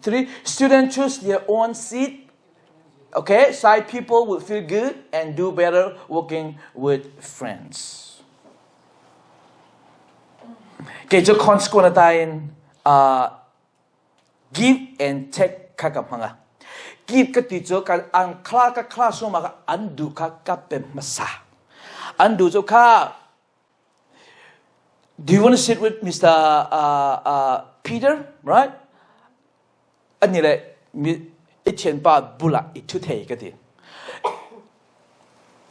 3. Students choose their own seat. Okay, shy people will feel good and do better working with friends. Okay, so consequence tayo give and take kakapanga. Give ka teacher ka ang classroom maka andu ka kape masa. Andu so ka. Do you want to sit with Mr. Peter, right? Anh này ít tiền ba bula ít chút thế cái gì,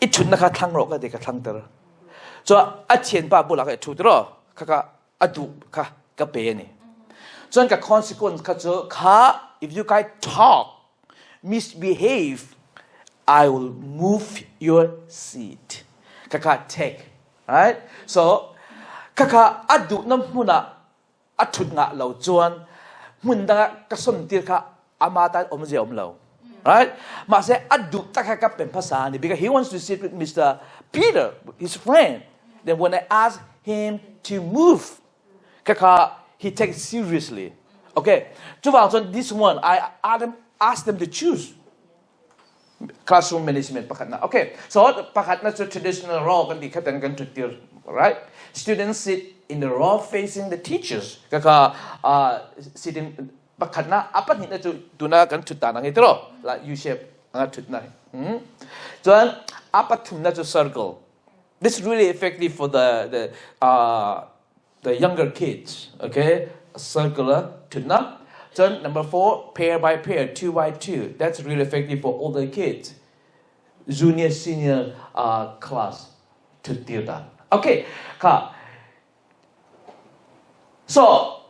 ít chút nó khá thăng rồi cái gì cái thăng đó, cho ít tiền ba bula cái chút đó, cái adu cái bé này, cho nên cái consequence cái chỗ if you guys talk, misbehave, I will move your seat, cái take, right? So cái adu năm muna, chút ngã lâu chuan, munda cái sum tiệt cái amata omje omlo, right? Mà sẽ adu tak cái bên phasa này, because he wants to sit with Mr. Peter, his friend. Then when I ask him to move, he takes it seriously. Okay, so this one I ask them to choose classroom management pakat na. Okay, so pakat na so traditional role kan di katan kan tutir, right? Students sit in the row facing the teachers. Sitting pakat na apat ni na tu na kan tutanang ito la U shape ang tutna. So apat tum na to circle. This is really effective for the younger kids. Okay, a circular tutna. So number 4, pair by pair, 2 by 2. That's really effective for older kids. Junior, senior class to do that. Okay, so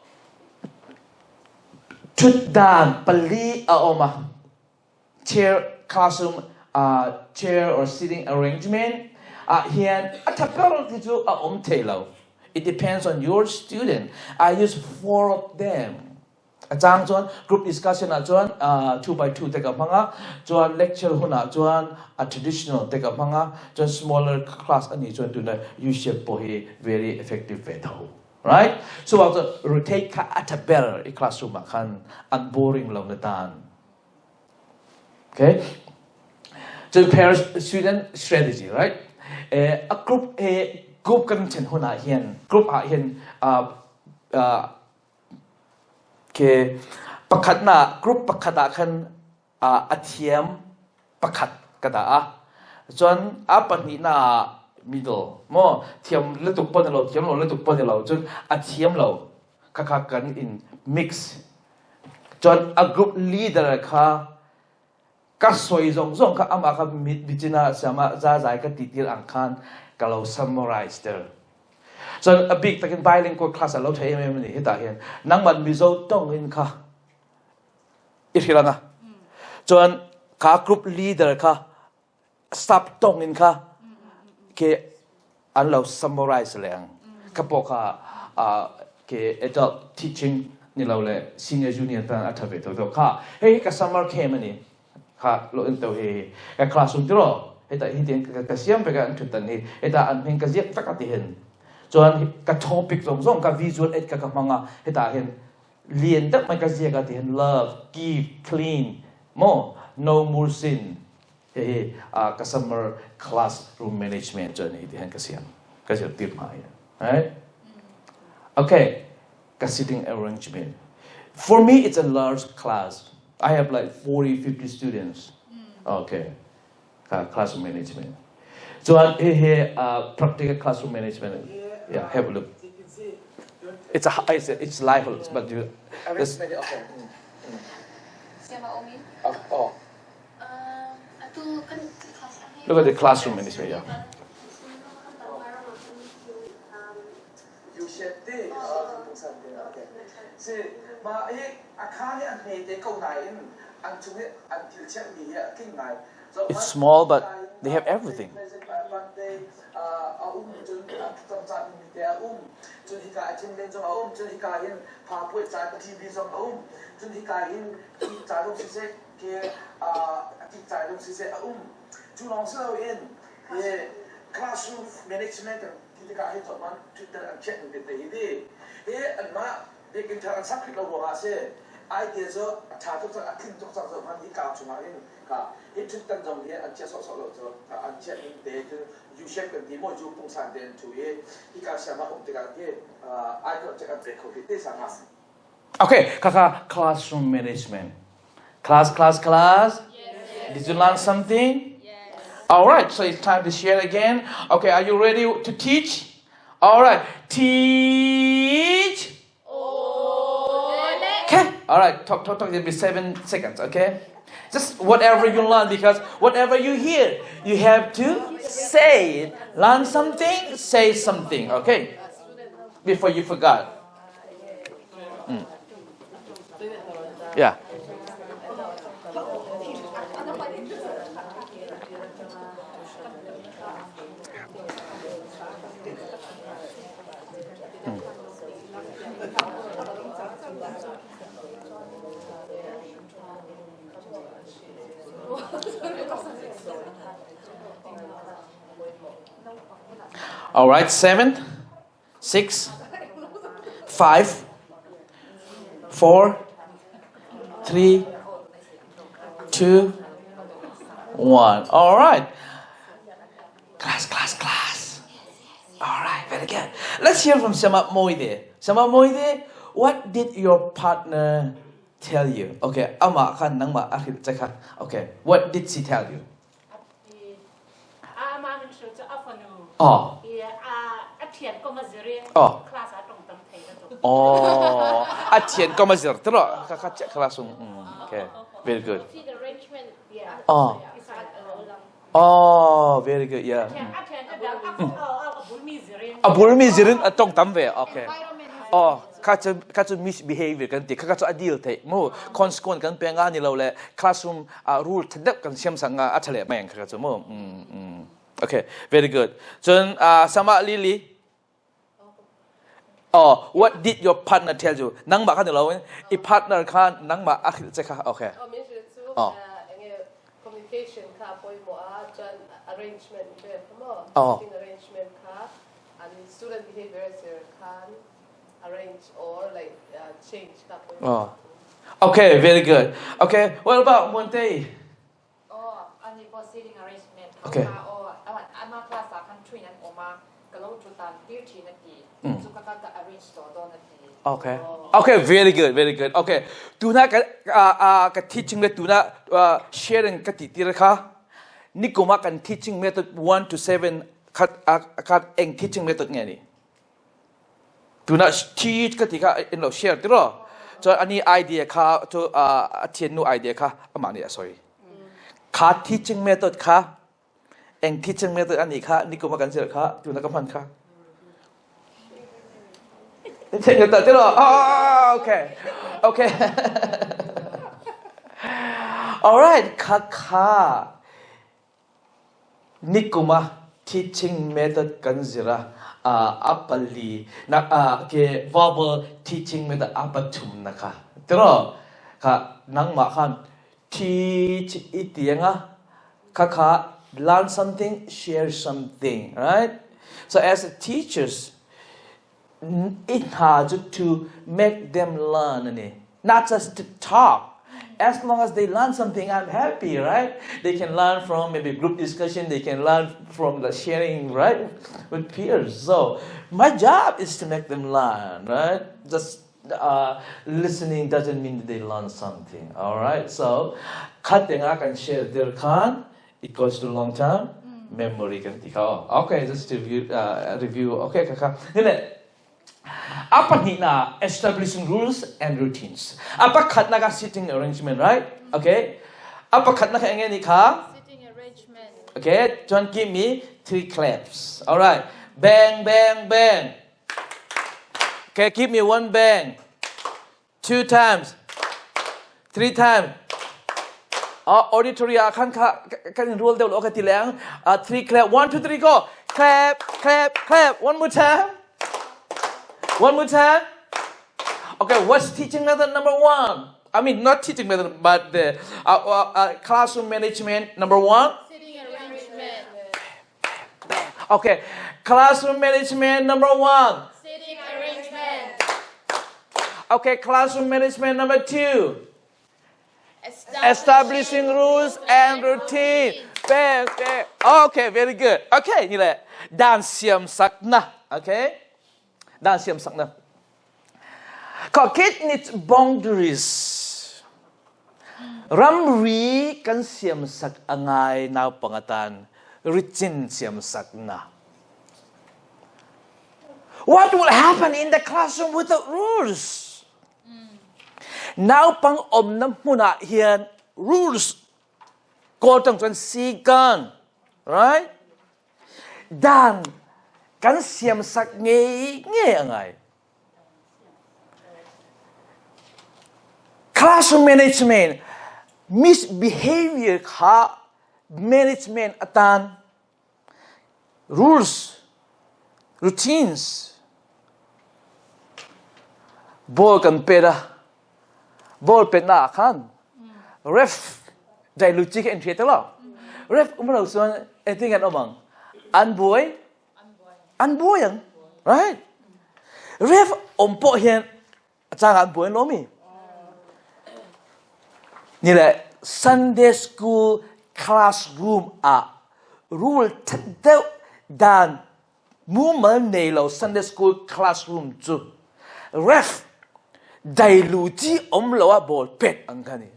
tutdan pali aoma chair classroom chair or sitting arrangement. Here atapero titu aom telo. It depends on your student. I use 4 of them. Ajang chuan group discussion chuan 2 by 2 teka manga chuan lecture huna chuan a traditional teka manga chuan smaller class ani chuan tuna U shape po hi very effective ve tho, right? So also rotate ka at a better classroom kan unboring lo na tan. Okay, so parent student strategy, right? A group kan chen huna hian group hian ke pakat na group pakata kan athiam pakat kada chuan apat ni na middle mo thiam letuk pon lo thiam lo letuk pon lo chuan athiam lo kha kan in mix chuan a group leader ka soi zong ka ama ka bichina sama za zai ka titil ang khan kalau summarize there. So a big takin bilingual class alo thei me ni hita hian nangman Mizo tong in kha irhilanga chuan ka group leader ka stop tong in kha ke anlo summarize leng kapo ka ke adult teaching ni lo le senior junior tan athabe to kha hei ka summer came ni kha lo in to he ka classroom tro hita hidin ka siam pe ka thutan ni hita an heng ka jek tak ati hen chuan ka topic zong ka visual aid ka manga heta hen lien tak mai ka zia ka ti hen love, give, clean, mo no more sin customer classroom management chuan hi ti hen ka siam ka jel tip mai, right? Okay, ka sitting arrangement. For me it's a large class. I have like 40-50 students. Okay, classroom management. So practical classroom management. Yeah, have a look. It's lifeless, but you. Look at the classroom management. Yeah. It's small, but they have everything. Classroom management idea so cha to sa akin to sa so man hi ka chunga in ka it thut tan jong he an che so so lo so an che in de you shape kan di mo ju pung san den to ye hi ka sha ma om te ka ye I got check up the ko te sa mas okay kaka classroom management class yes. Did you learn something yes. All right so it's time to share again okay are you ready to teach all right teach okay all right talk it'll be 7 seconds okay just whatever you learn because whatever you hear you have to say it learn something say something okay before you forgot yeah all right 7 6 5 4 3 2 1 all right class all right very good let's hear from Sama Moide what did your partner tell you okay ama kan nang ma akhir cakap okay what did she tell you oh Thian ko mazire class atong tam thai oh Thian ko mazir tro ka check classroom okay very good arrangement yeah oh very good yeah abulmi zirin atong tam ve okay oh ka chu misbehavior kan ti ka chu adil thai mo consequence kan penga ni lo le classroom rule thadap kan siam sanga athale meng ka chu mo okay very good chun sama lily oh what did your partner tell you nang ba kan lo I partner kan nang ba akhil che ka okay oh communication ka poi mo chan arrangement be mo arrangement ka and student behavior can arrange or like change ka poi oh okay very good okay what about Monte oh ani for sitting arrangement okay ama class kan train an oma kalong tutan 13 nati so kaka arrange to don nati okay very good okay tuna ka teaching method tuna sharing ka ti tiraka nikoma kan teaching method 1 to 7 kat eng teaching method nge ni tuna teach ka ti ka in lo share tiro so ani idea ka to Thian nu idea ka amani sorry ka teaching method ka eng teaching method ani ka nikoma kan share ka tuna ka man ka okay all right kaka nikuma teaching method kanzira apali na ke verbal teaching method apatum naka tero ka nang ma khan teach itianga kaka learn something share something right so as teachers it hard to make them learn not just to talk as long as they learn something I'm happy right they can learn from maybe group discussion they can learn from the sharing right with peers so my job is to make them learn right just listening doesn't mean that they learn something all right so cutting I can share their can it goes to long term memory kan okay just to review okay kaka apa ni na establishing rules and routines apa khat na ka sitting arrangement right okay apa khat na ka engen ni ka sitting arrangement okay don't give me 3 claps all right bang okay give me 1 bang 2 times 3 times auditory kan rule de lo ka ti lang 3 clap 1 2 3 go clap one more time okay what's teaching method number 1 I mean not teaching method but the classroom management number 1 sitting arrangement okay classroom management number 1 sitting arrangement Okay, classroom management number 2. Establishing rules and routine. Okay, very good. Okay, นี่แหละด้านเสียมสักนะ Okay ด้านเสียมสักนะขอคิด needs boundaries รำรีกันเสียมสักอะไรนาวปังตันริจินเสียมสักนะ What will happen in the classroom without rules? นาวปังอมน้ำมุนาเฮียน rules ก็ต้องเป็นสีกัน right ด้านกันเสียมสักเงี้ยอะไร classroom management misbehavior ค่ะ management อาจารย์ rules routines บอลกันเป็นอะบอลเป็นหน้าขัน ref ได้รู้จักเอ็นเทรตลอด ref อุ้มเราส่วนเอ็นที่กันอมังอันบวยยัง right ref อมโปเฮียนอาจารย์อันบวยล้อมีนี่แหละ Sunday school classroom อะ rule ทัดเดียวด้านมูมันในเรา Sunday school classroom จู ref ได้รู้ที่อมเราว่าบอลเป็ดอันกันนี่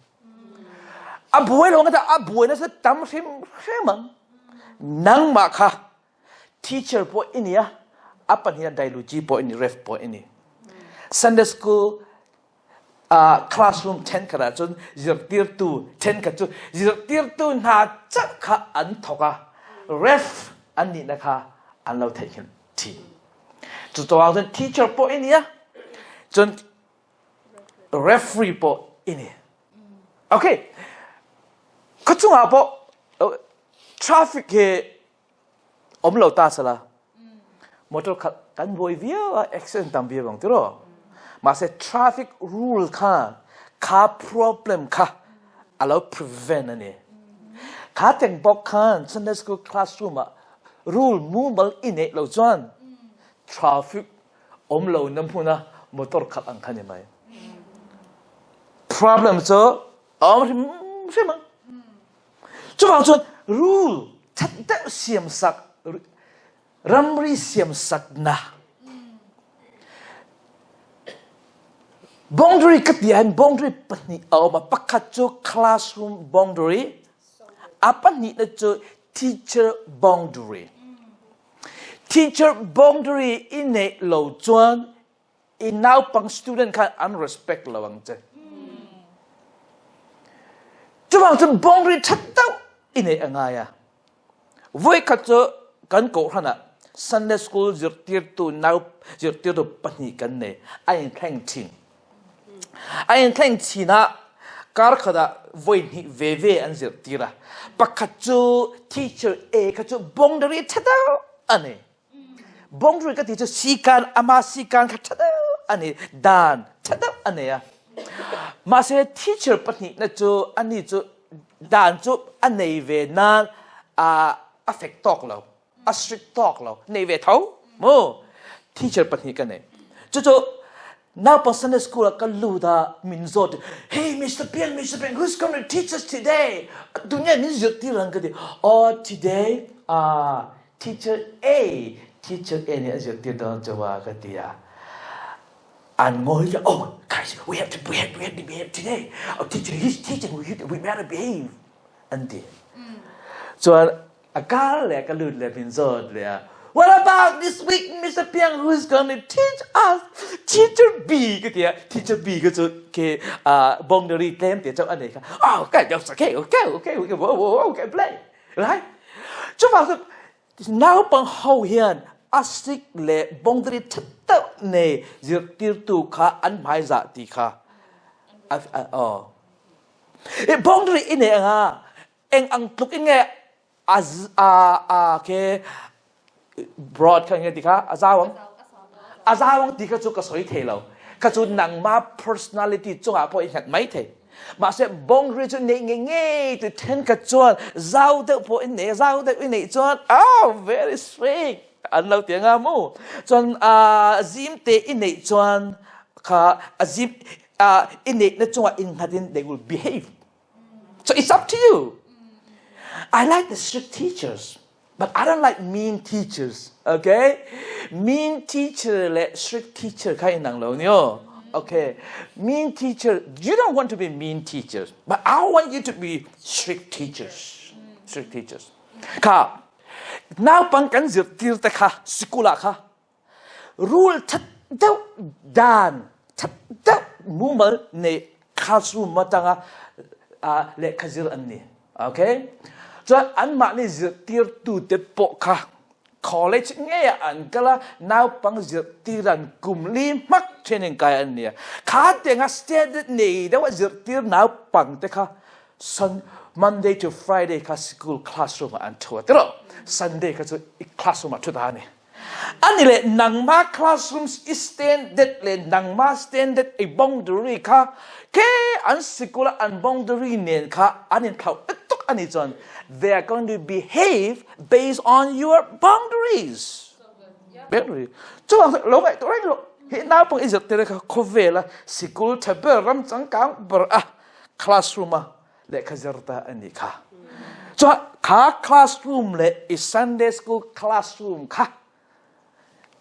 อาบวยเราก็จะอาบวยนั่นจะทำใช่มั้งนั่งมาค่ะ teacher พออินี่อะอาปัญหาได้รู้ที่พออินี่ ref พออินี่ Sunday school classroom 10 ขนาดจน0.2 10ขนาดจน0.2น่าจะค่ะอันทว่า ref อันนี้นะคะอันเราเทกันทีจุดตัวเราจน teacher พออินี่อะจน referee พออินี่โอเคก็จุงอาพอ traffic เฮอมเราตาสละมอเตอร์กันบอยเวีย accident ตามเวียบังตัวมาเส traffic rule ค่ะ problem ค่ะเรา prevent นี่ค่ะแต่งบอกค่ะ Sunday school classroom อะ rule มูมันอินเนเราจวน traffic อมเราน้ำพุนะมอเตอร์ขับอังคันยังไง problem เจอใช่ไหมจุดบางส่วน rule ทัดเดาเสียมสักรำรีเสียมสักนะ boundary ก็ดีอัน boundary ปนิเอามาปักขัดจู classroom boundary อาปนินะจู teacher boundary teacher boundary อินเนเราจวนอินนาวปัง student ค่ะ unrespect ระวังเจจุดบางส่วน boundary ทัดเดาอินเนอะไรอะไว้ขัดจูกันโกรธนะ Sunday school จุดเดียวตัวนาวจุดเดียวตัวปนิกันเนี่ยไอ้แข่งทีนไอ้แข่งทีน่ะการขดาไว้นี่เวอันจุดเดียวละปักขัดจู teacher ขัดจู boundary ทัดเดาอันนี้ boundary ก็ที่จะสีกันอามาสีกันขัดเดาอันนี้ด้านทัดเดาอันนี้อะมาเสีย teacher ปนินะจูอันนี้จูด้านจูอันนี้เวนั้นaffect talk เรา strict talk เราในเวทเอาโม่ teacher ปนิกันเนี่ยจู่ๆnow for Sunday school ก็รู้ดามินโซด Hey Mr. Piang who's going to teach us today ดุนยามินโซดที่รังกันดิ Oh today teacher A เนี่ยจะที่เราจะว่ากันดิอ่ะอันงอยจะ Oh guys we have to behave today oh teacher he's teaching we better behave อันนี้ส่วนอาการเลยก็รู้เลยมินโซดเลย What about this week Mr. Piang who's going to teach us teacher B ก็ที่ teacher B ก็จะboundary เต็มที่เจ้าอันนี้ค่ะ Oh okay play right จุดบางสุดน้าวปังเฮาเฮียนอาศิกเล่ boundary ทัดเต้าเน่จะติดตัวค่ะอันหมายจะตีค่ะboundary อินเองอ่ะเอ็งอังตุกอินเงเคbroad ข้างเงี้ยดิค่ะอาจารย์ดิค่ะจุกสวยเทเราค่ะจุนังมา personality จุอ่ะพออีกหัดไม่เทมาเสพ boundary จุเงี้ยจุเทนค่ะจุเจ้าเด็กพออีเนี่ยเจ้าเด็กอีเนี่ยจุvery strict อันเราเตียงอามูจนซิมเตอีเนี่ยจุ as if innate na chunga in hadin they will behave. So it's up to you. I like the strict teachers, but I don't like mean teachers. Okay, mean teacher le strict teacher kai nang lo nyo. Okay, mean teacher. You don't want to be mean teachers, but I want you to be strict teachers. Strict teachers. Ka, now pang kan zir tir ta ka sikula ka. Rule chat dau dan chat dau mumal ne classroom matanga le kazir anni. Okay, so an ma ni zir tir tu te po ka. College nghe anh kala now pang zir tiran kumli mak training kaya niya ka tenga standard ni da wa zir tir now pang te ka Monday to Friday ka school classroom an to tro Sunday ka so classroom to da ni ani le nang ma classrooms standard le nang ma standard a boundary ka ke an school an boundary nen ka anin thau tuk ani chon they are going to behave based on your boundaries. Boundary. So, lo vậy tôi nói hiện nay bằng izat thế là có về là school taber ram chẳng cang ber classroom le kazerta ani ka. So, ka classroom le is Sunday school classroom ka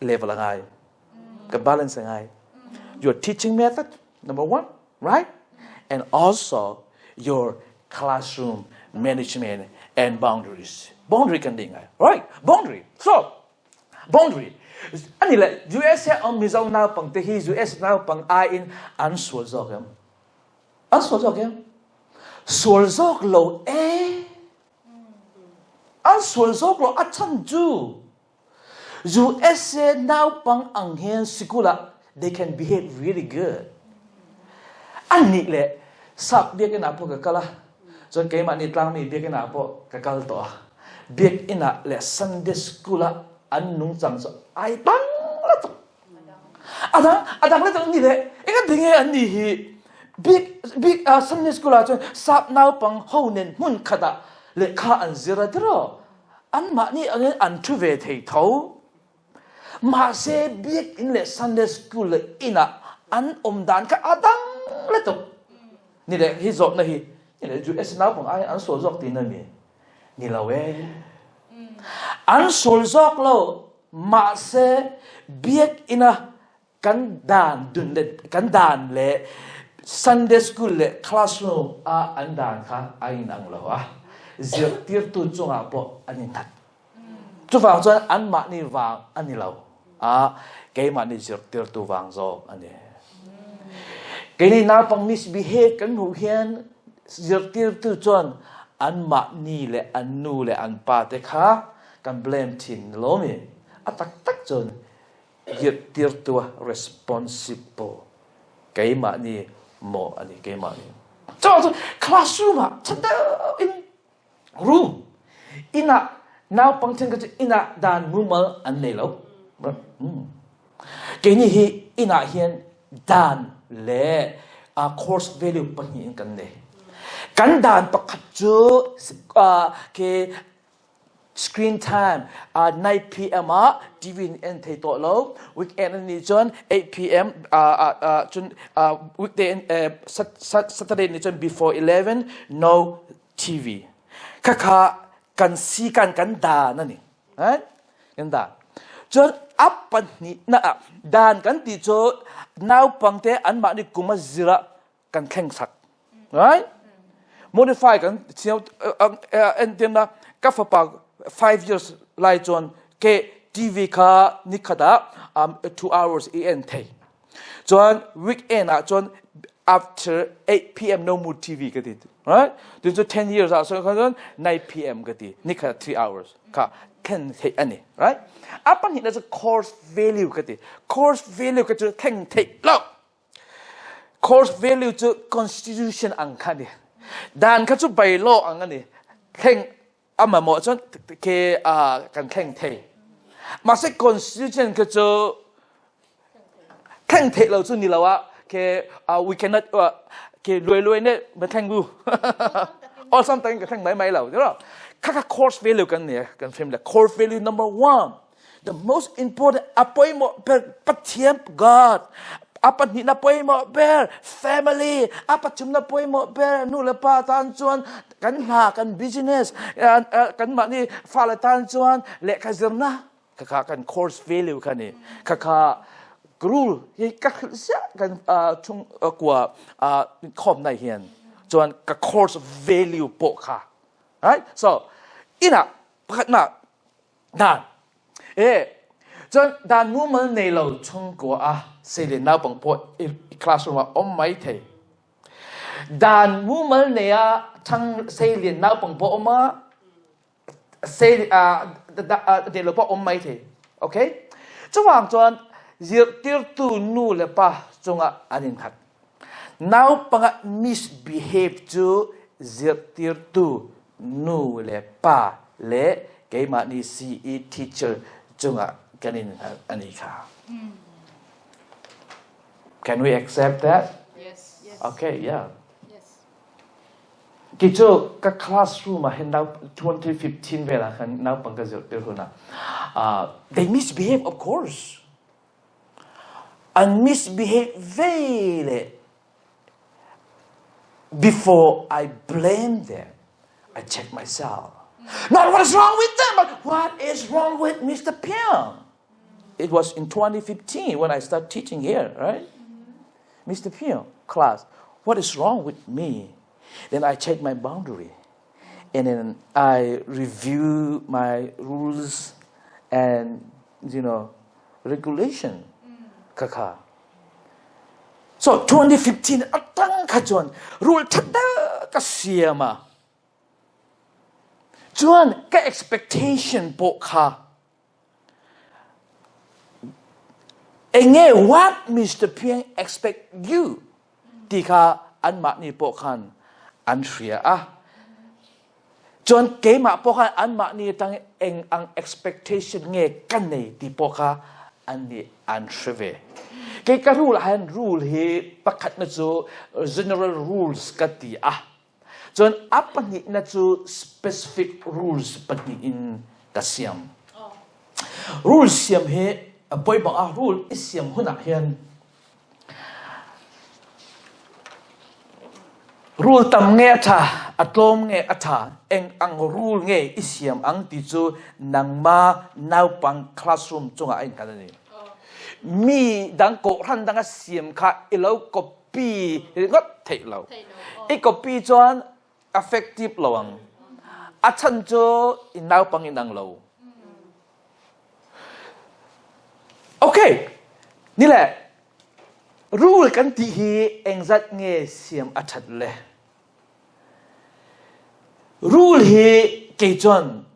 level ngai. Cái balance ngai. Your teaching method number one, right? And also your classroom management and boundaries. Boundary kan ding right? Boundary. So, boundary. Ani le US on Mizo now pang te hi US now pang I in an sual zok em. An sual zok em. Sual zok lo An sual zok lo atan ju. US now pang ang hian sikula they can behave really good. Ani le sak dia ke na po ka kala. So kay mani tlang mi biak ina po kakal to biak ina le Sunday school an nung chang so ai tang la to adang le tang ni le ega dinge an ni hi big Sunday school cho sap nau pang ho nen mun khada le kha an zira dro an ma ni an thu ve thei tho ma se biak in le Sunday school ina an dan ka adang le to ni le hi zot na hiนี่จูเอสน้าของไอ้อันสวดจอกตีนั่นนี่เราอันสวดจอกเรามาเสเบียกอินะกันดานดุนเดกันดานเลย Sunday school เลย classroom อันดานค่ะไอ้นังเราเจียตีร์ตุนจงอาปออันนี้ทัดจู่ฟังจนอันมานี่วางอันนี้เราเกี่ยมานี่เจียตีร์ตุวางจอกอันนี้เกี่ยนี่น้าปัง misbehave กันหูเฮียนzir tir tu chuan an ma ni le an nu le an pa te kha kan blame thin lo mi atak tak chon zir tir tu responsible kai ma ni mo ani kai ma ni so classroom chanda in room ina now pangchen ka ina dan mumal an nei lo kai ni hi ina hian dan le course value pani kan neiกันดานประคับจูke screen time 9 p.m. divin en thei to lo weekend ni chon 8 p.m. จน weekday Saturday ni chon before 11 no TV ค่ะกันซีกันดานั่นนี่กันดาจนอัปปันนี่นะดานกันติโจนาวปังเตอันมานี่กุมาจิระกันแข่งสัก right modify กันเชียวเอ็นเดียนะกับฝาก5 years ไล่จนเกทีวีค่ะนิคดา2 hours เอ็นเทจน weekend จน after 8 p.m. no more TV ก็ดี right จน10 years จน9 p.m. ก็ดีนิคดา3 hours ค่ะแข่งเทอันนี้ right อัปนี้น่าจะ course value ก็ดี course value ก็จะแข่งเทแล้ว course value จะ constitution อังคันนี่ด้านเขาจะไปโลกอันนี้แข่งมาหมดจนเคกันแข่งเทมาเสก constitution เขาจะแข่งเทเราจนนี่แล้วว่าเคwe cannot เครวยเนี่ยมาแข่งกู or something ก็แข่งไม่เราใช่หรอค่า course value กันเนี่ยกันเฟรมเลย course value number one the most important อภัยหมดปฏิญาณ God apa ni na poi mo ber family apa chum na poi mo ber nu le pa tan chuan kan ha kan business kan ma ni fa la tan chuan le ka zirna ka kan course value kan ni ka rule hi ka sia kan chung kwa khom nai hian chuan ka course value po kha right so ina pakhat na dan chuan dan mu mal nei lo chung kwa sei le na bang po classroom om mai thei dan mu mal nei thang sei le na bang po ma sei de lo po om mai thei okay chuwang chuan zir tir tu nu le pa chunga anin khat now panga misbehave to zir tir tu nu le pa le ke ma ni CE teacher chunga kanin ani kha can we accept that yes okay yeah yes kicho ka classroom hen now 2015 vela kan now panga zir tir huna they misbehave of course and misbehave very before I blame them I check myself not what is wrong with them but what is wrong with Mr. Piang it was in 2015 when I started teaching here right Mr. Piang class what is wrong with me then I check my boundary and then I review my rules and regulation kaka so 2015 atang ka chuan rule thada ka siama chuan ka expectation po kha enge what Mr. Piang expect you ti kha an ma ni po khan an shria chuan ke ma po khan an ma ni tang eng ang expectation nge kan nei ti po kha an ni an shrive ke ka rule han rule he pakhat na chu general rules ka ti chuan apani na chu specific rules pati in ka siam rules siam he apoi ba rule siam huna hian rule tam nge tha atlom nge atha eng ang rule nge isiam ang ti chu nangma naupang classroom chunga ai kanani mi dang ko ran dang siam kha ilo copy ngot thei lo I copy chuan effective lawang achan cho inau pang inang lo okay ni le rule kan ti hi engzat nge siam achat le rule hi ke chuan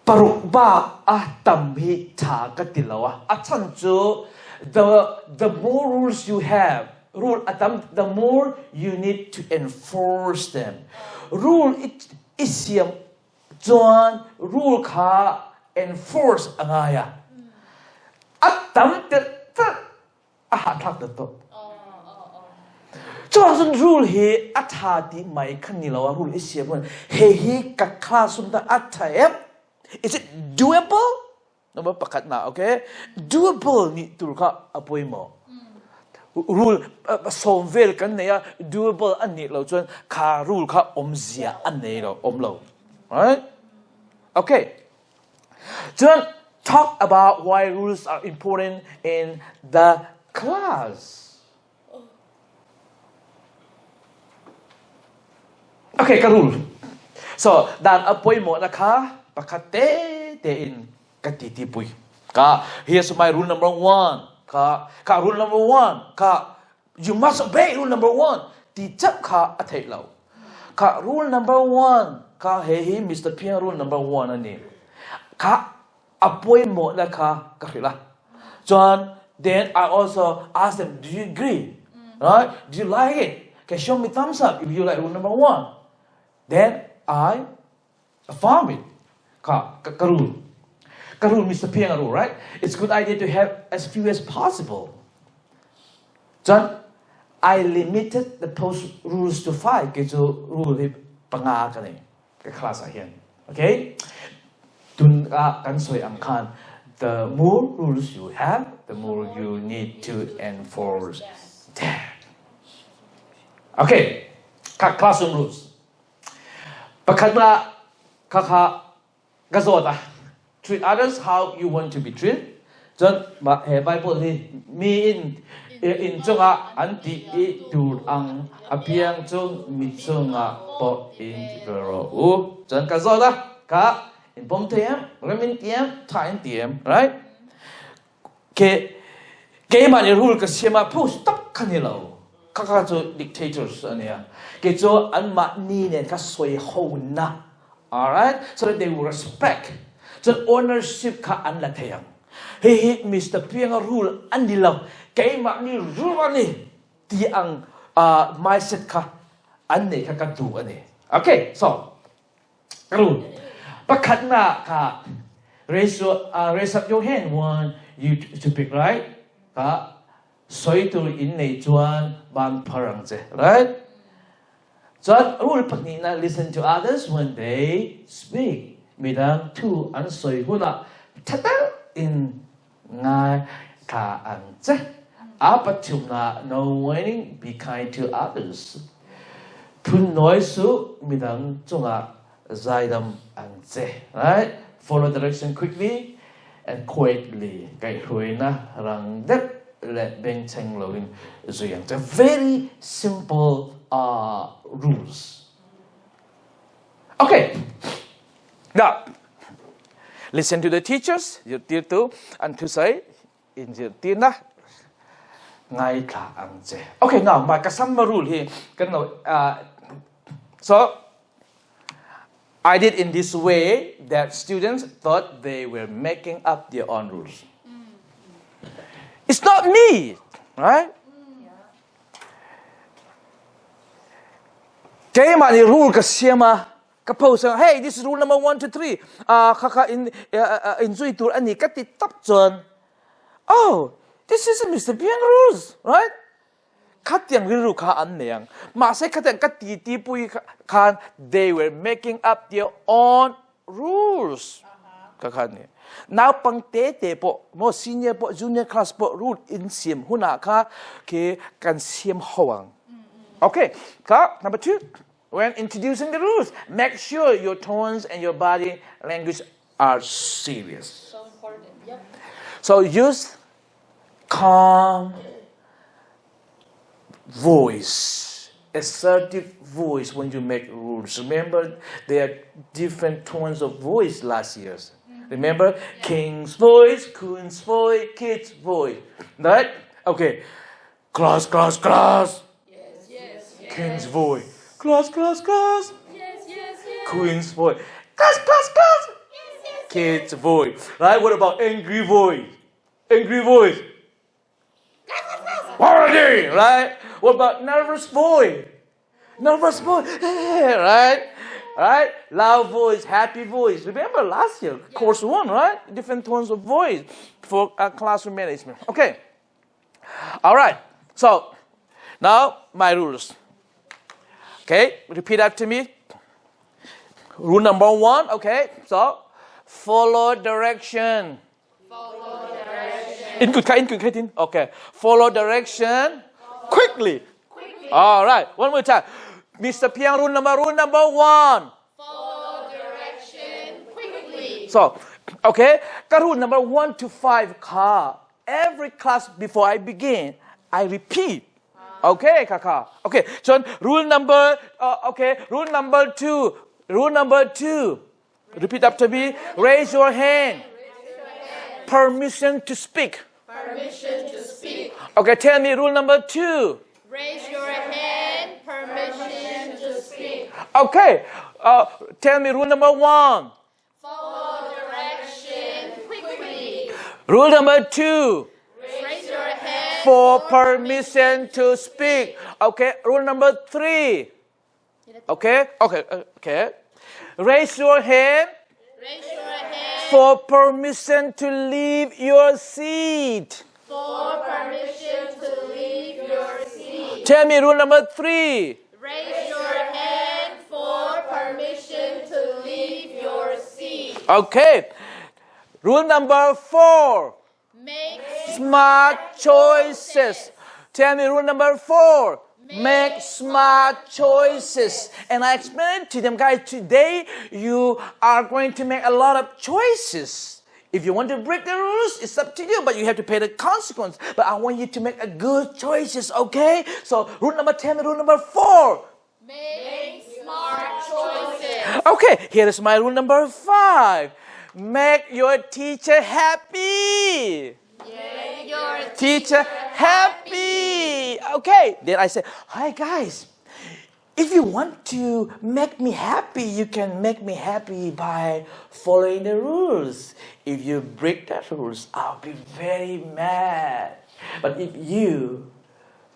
paruk ba tam hi tha ka tilawa achan chu the more rules you have rule atam the more you need to enforce them rule isiam chuan rule kha enforce angaya atam te thak to chuan rule hi atha ti mai khan ni lawa rule isiam he ka classroom da atha is it doable no pakat na okay doable ni tur kha apoi mo rule solve kan ne doable an ni lo chuan kha rule kha omzia an nei lo omlo right okay chuan talk about why rules are important in the class okay ka rule so dan apoi mo na kha pakate te in katiti pui ka here's my rule number 1 ka rule number 1 ka you must obey rule number 1 ti chap kha athei lo ka rule number 1 ka he Mr. Piang rule number 1 ani ka apoi mo na ka khila John then I also ask them do you agree right do you like it can show me thumbs up if you like rule number 1 then I affirm it ka rule Mr. Piang rule right it's a good idea to have as few as possible John I limited the post rules to 5 ke chu rule hi panga ka ni ka class a hian okay tun kan soi am khan the more rules you have, the more you need to enforce them. Okay, classroom rules. Pakatna kaka gazota. Treat others how you want to be treated. John Bible me in chunga anti itur ang apiang chung Mizo nga po in vero. John gazota ka in bom tiam, remin tiam, time tiam, right? Ke mani rule ka sema post tak kanilo. Kaka jo dictators ania. Ke jo an ma ni ne ka soi ho na. All right? So that they will respect. So ownership ka an la thayang. Hey, Mr. Piang rule an dilaw. Ke ma ni rule ani ti ang mindset ka an ne ka du ani. Okay, so rule. Pakat na ka raise up your hand one you to pick, right? Ka soi tu in nei chuan ban parang je, right? So rule pakni na listen to others when they speak. Midang tu an soi huna tata in ngai ka an je. Apatum na no winning, be kind to others. Pun noi su midang chunga zaidam an je, right? Follow direction quickly and quietly. Kai hui na rang dep. Let Ben Cheng Loin Zuyang. They're very simple rules. Okay. Now, listen to the teachers, your tier 2, and to say, in your tier na, ngay ka ang je. Okay, now, my kasama rule here. So, I did in this way that students thought they were making up their own rules. It's not me, right? Kaya mani rule kasi ma kapos hey, this is rule number 1 to 3. Kaka enjoy tour ani katitap John. Oh, this is Mr. Piang rules, right? Katyang rule ka an niyang. Masay katyang katitipuy kan they were making up their own rules. Kakani. Now pang tete po mo senior po junior class po rule in sim huna ka ke kan sim hoang. Okay, ka number 2. When introducing the rules, make sure your tones and your body language are serious. So important. Yep. So use calm voice, assertive voice when you make rules. Remember, there are different tones of voice last year. Remember, king's voice, queen's voice, kid's voice. Right? Okay. Class. Yes, yes, yes. King's voice. Class. Yes, yes, yes. Queen's voice. Class. Yes, yes. Kid's voice. Right? What about angry voice? Angry voice. Already, right? What about nervous voice? Nervous voice. Right? Right? Loud voice, happy voice. Remember last year, course 1, right? Different tones of voice for classroom management. Okay. All right. So, now my rules. Okay, repeat after me. Rule number 1, okay. So, follow direction. Follow direction. In. Okay. Follow direction quickly. All right. One more time. Mr. Piang, rule number 1. Follow direction quickly. So, okay. Rule number 1 to 5. Every class before I begin, I repeat. Okay, kaka. Okay. So, rule number 2. Rule number 2. Repeat after me. Raise your hand. Permission to speak. Permission to speak. Okay, tell me rule number 2. Raise your hand. Permission to speak. Okay, tell me rule number 1. Follow direction quickly. Rule number 2. Raise your hand. For permission to speak. Okay, rule number 3. Okay. Raise your hand. Raise your hand. For permission to leave your seat. For permission to leave your seat. Tell me rule number 3. Raise your hand for permission to leave your seat. Okay. Rule number 4. Make Smart choices. Tell me rule number 4. Make smart choices. And I explained to them, guys, today you are going to make a lot of choices. If you want to break the rules, it's up to you, but you have to pay the consequence. But I want you to make a good choices, okay? So rule number 10 and rule number 4. Make smart choices. Okay, here is my rule number 5. Make your teacher happy. Make your Teacher happy. Okay, then I say, hi guys, if you want to make me happy, you can make me happy by following the rules. If you break the rules, I'll be very mad. But if you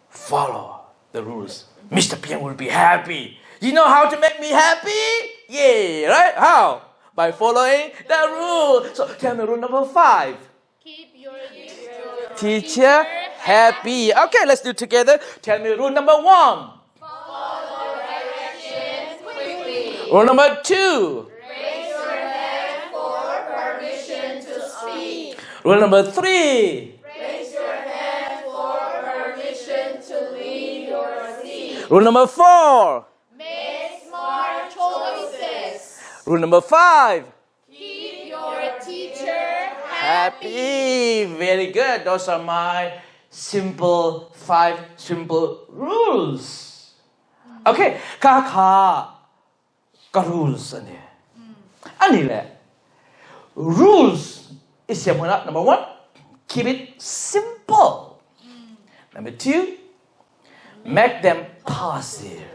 follow the rules, Mr. Piang will be happy. You know how to make me happy? Yeah, right? How? By following the rule. So tell me rule number 5. keep your Teacher happy. Okay, let's do it together. Tell me rule number 1. follow directions quickly. Rule number 2. Raise your hand for permission to speak. Rule number 3. Raise your hand for permission to leave your seat. Rule number 4. Make smart choices. Rule number 5. Keep your teacher Happy. Very good. Those are my 5 simple rules. Okay. Ka rules ani. Ani le. Rules is number 1. Keep it simple. Number 2. Make them positive.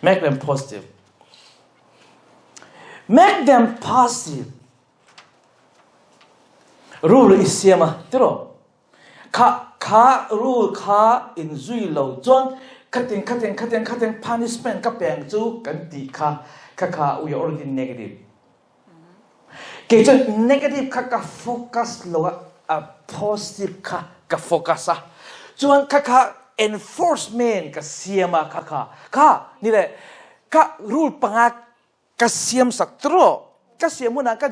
Make them positive. Make them positive. Rule is siama tiro. Ka rule ka in zui lo John cutting punishment ka Piang chu kan ti ka we are already negative. Ke chon negative ka focus lo a positive ka focus a. Chuan ka enforcement ka siama ka ni le ka rule panga ka siam sak tro. Kasi muna ka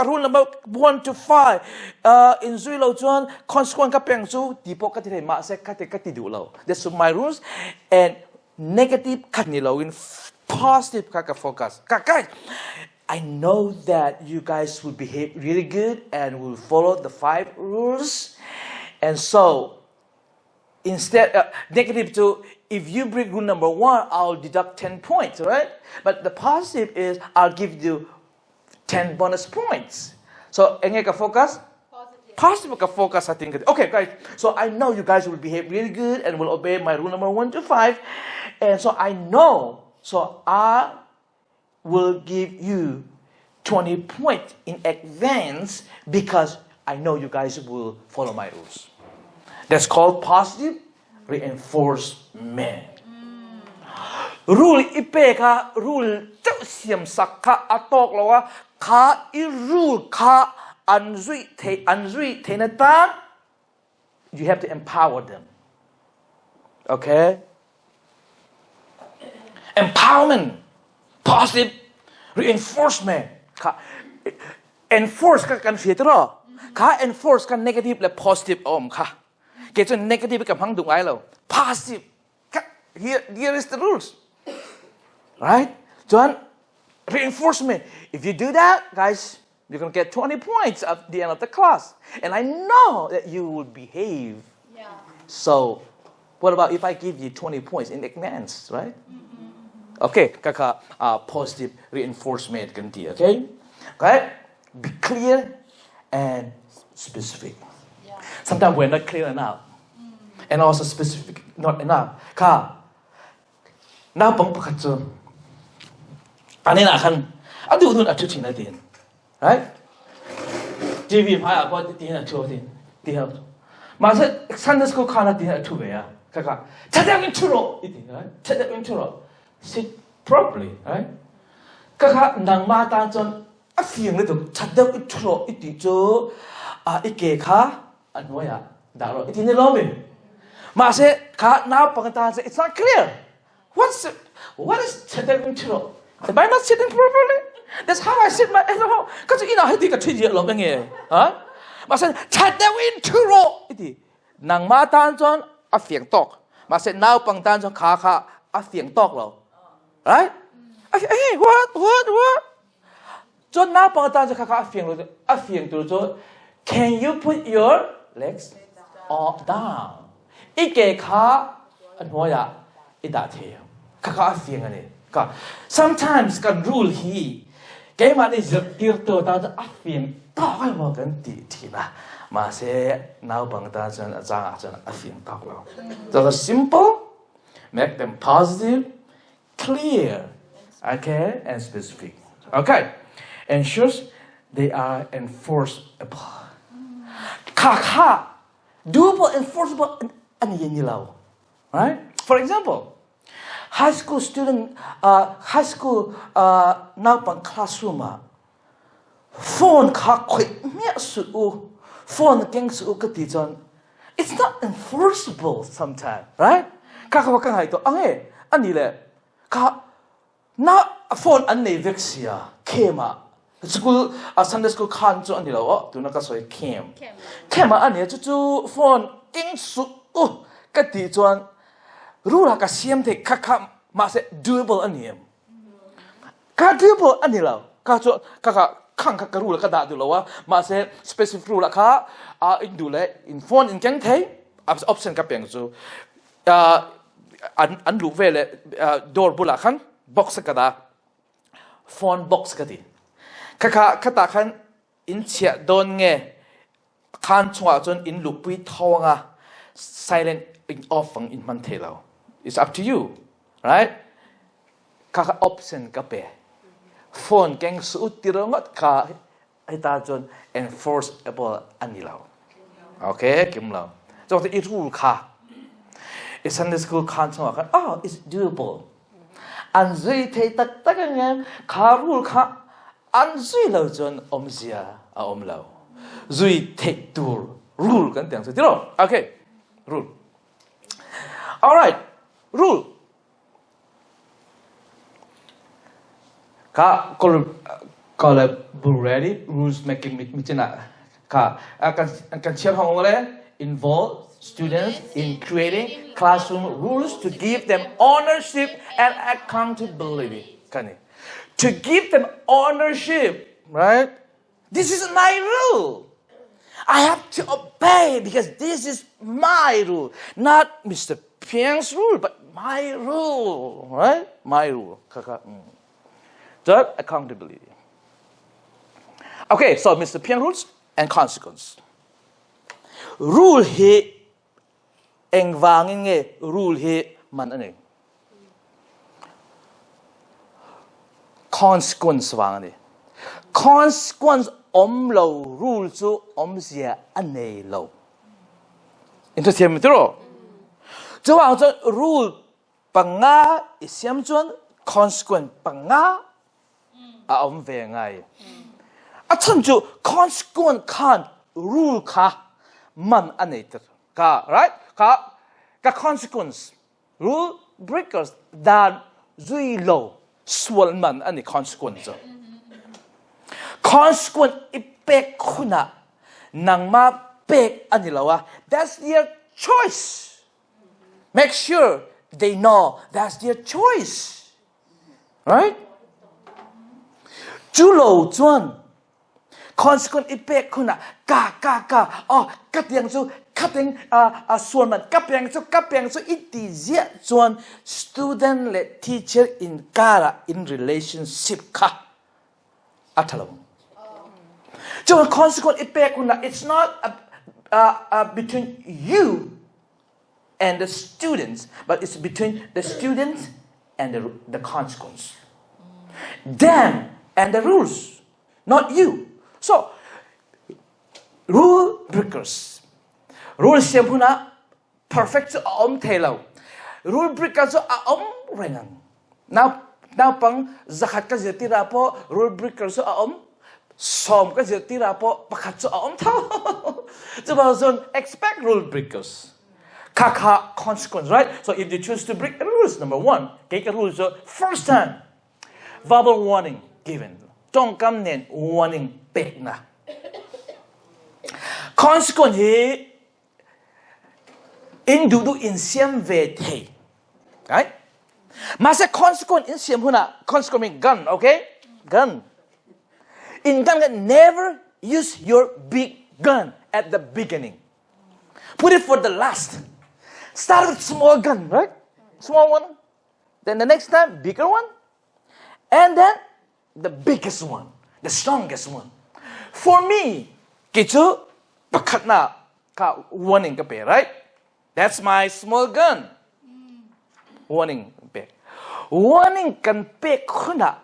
rule number 1 to 5 in zui lo chuan consequence ka Piang chu di po ka ti ma se ka ti du lo. That's my rules. And negative ka ni lo in positive ka focus. Guys, I know that you guys will behave really good and will follow the 5 rules. And so instead negative to, if you break rule number 1, I'll deduct 10 points, right? But the positive is I'll give you 10 bonus points. So, engay ka focus? Positive ka focus sa tingin. Okay, guys. So, I know you guys will behave really good and will obey my rule number 1 to 5. And so, I know. So, I will give you 20 points in advance because I know you guys will follow my rules. That's called positive reinforcement. Rule ipe ka rule chau siam sak ka atok lawa ka I rule ka anzui tenata. You have to empower them. Okay? Empowerment, positive reinforcement. Ka enforce ka kan fitro. Ka enforce ka negative le positive om ka. Ke chon negative ka phang dung ai lo. Positive. Here is the rules. Right? John, reinforcement. If you do that, guys, you're going to get 20 points at the end of the class. And I know that you will behave. Yeah. So, what about if I give you 20 points in advance, right? Okay, kaka positive reinforcement ganti, okay? Okay? Be clear and specific. Yeah. Sometimes we're not clear enough. And also specific, not enough. Na pang pakatso. Ani na kan adu dun atu china din. Right? TV phai a ko tin atu din. Ti ha. Ma sa Sunday school kana din atu be ya. Kaka. Chadang intro itin, right? Chadang intro. Sit properly, right? Kaka nang ma ta chon a fiang le tu chadang intro iti cho ike kha anwaya. Da ro itin lo me. Ma se ka na pang ta it's not clear. What is chadang intro? Am I not sitting properly? That's how I sit my home. Because ina hati ka three year long nge. Ha? Ma sen chat the win two ro. Iti. Nang ma tan chon a fiang tok. Ma sen now pang tan chon kha a fiang tok lo. Right? Hey, what? Chon now pang tan chon kha a fiang lo. A fiang tu chon. Can you put your legs down? Ike kha an hoya ida the. Kha a fiang ani. Sometimes kan rule he. Cái mà đi giật tiêu tờ ta a phiền tao hay mà cái thì là mà sẽ nào bằng ta chân ra chân a phiền tao lo. So simple, make them positive, clear, okay, and specific. Okay, ensures they are enforceable. Kha doable, enforceable, and yin right? For example. High school student, now pang classroom phone ka quick mẹ su phone keng su ka ti chon. It's not enforceable sometimes, right? Ka kang hai to ange ani le ka na phone an nei vexia kema school Sunday school khan chu ani lo tu na ka soi kema ani chu phone keng su ka ti chon. Rule ka siam te kha ma se doable aniam ka doable anilo ka cho ka khang ka rule ka da du lo wa ma se specific rule ka in du le in phone in keng thei option ka peng chu an lu ve le door bula khan box ka da phone box ka ti ka ta khan in chia don nge khan chwa chon in lu pui thawanga silent in off in man thei lo. It's up to you, right? Kaka option ka pe. Phone keng suut tirongot ka ita jon enforceable anilaw. Okay, kimlaw. So the rule ka. It's Sunday school kan ka. Oh, it's doable. Anzui te tak ngam ka rule ka anzui law jon omzia a omlaw. Zui te tur rule kan tiang so tiro. Okay, rule. All right. Rule. Collaborative rules making mitina. Can share hong involve students in creating classroom rules to give them ownership and accountability. To give them ownership, right? This is my rule. I have to obey because this is my rule, not Mr. Piang's rule, but my rule, right? My rule. Third, accountability. Okay, so Mr. Piang rules and consequence. Rule he eng wangin nge rule he man ane. Consequence wang ane. Consequence lo rule zu sia ane lo. Interesting metro. So rule panga isiam chuan consequence panga ve ngai. Chan chu consequence kan rule ka man anater ka right ka consequence rule breakers dan zui lo swal man ani consequence. Consequence ipek khuna nang ma pek ani lawa. That's their choice. Make sure they know that's their choice. Right? Julo chuan. Consequent ipek kuna ka. Oh, katyang chu cutting suan man kapyang chu itizia chuan student le teacher in kara in relationship ka. Atalom. So consequent ipek kuna it's not between you and the students, but it's between the students and the consequence. Them and the rules, not you. So, rule breakers. Rule siyempre perfect telo. Rule breakers rengang. Now pang zakat ka tira po rule breakers som ka tira po pakat tao. So expect rule breakers. Kaka consequence, right? So if they choose to break the rules, number one, take a rule. So first time, verbal warning given. trong cam nền warning big na consequence he in du in siam về thầy right mà sẽ consequence in siam huna consequence mean gun okay gun in gun never use your big gun at the beginning put it for the last start with small gun right small one then the next time bigger one and then the biggest one the strongest one for me kichu pakat na ka warning ka pe right that's my small gun warning pe warning kan pe khuna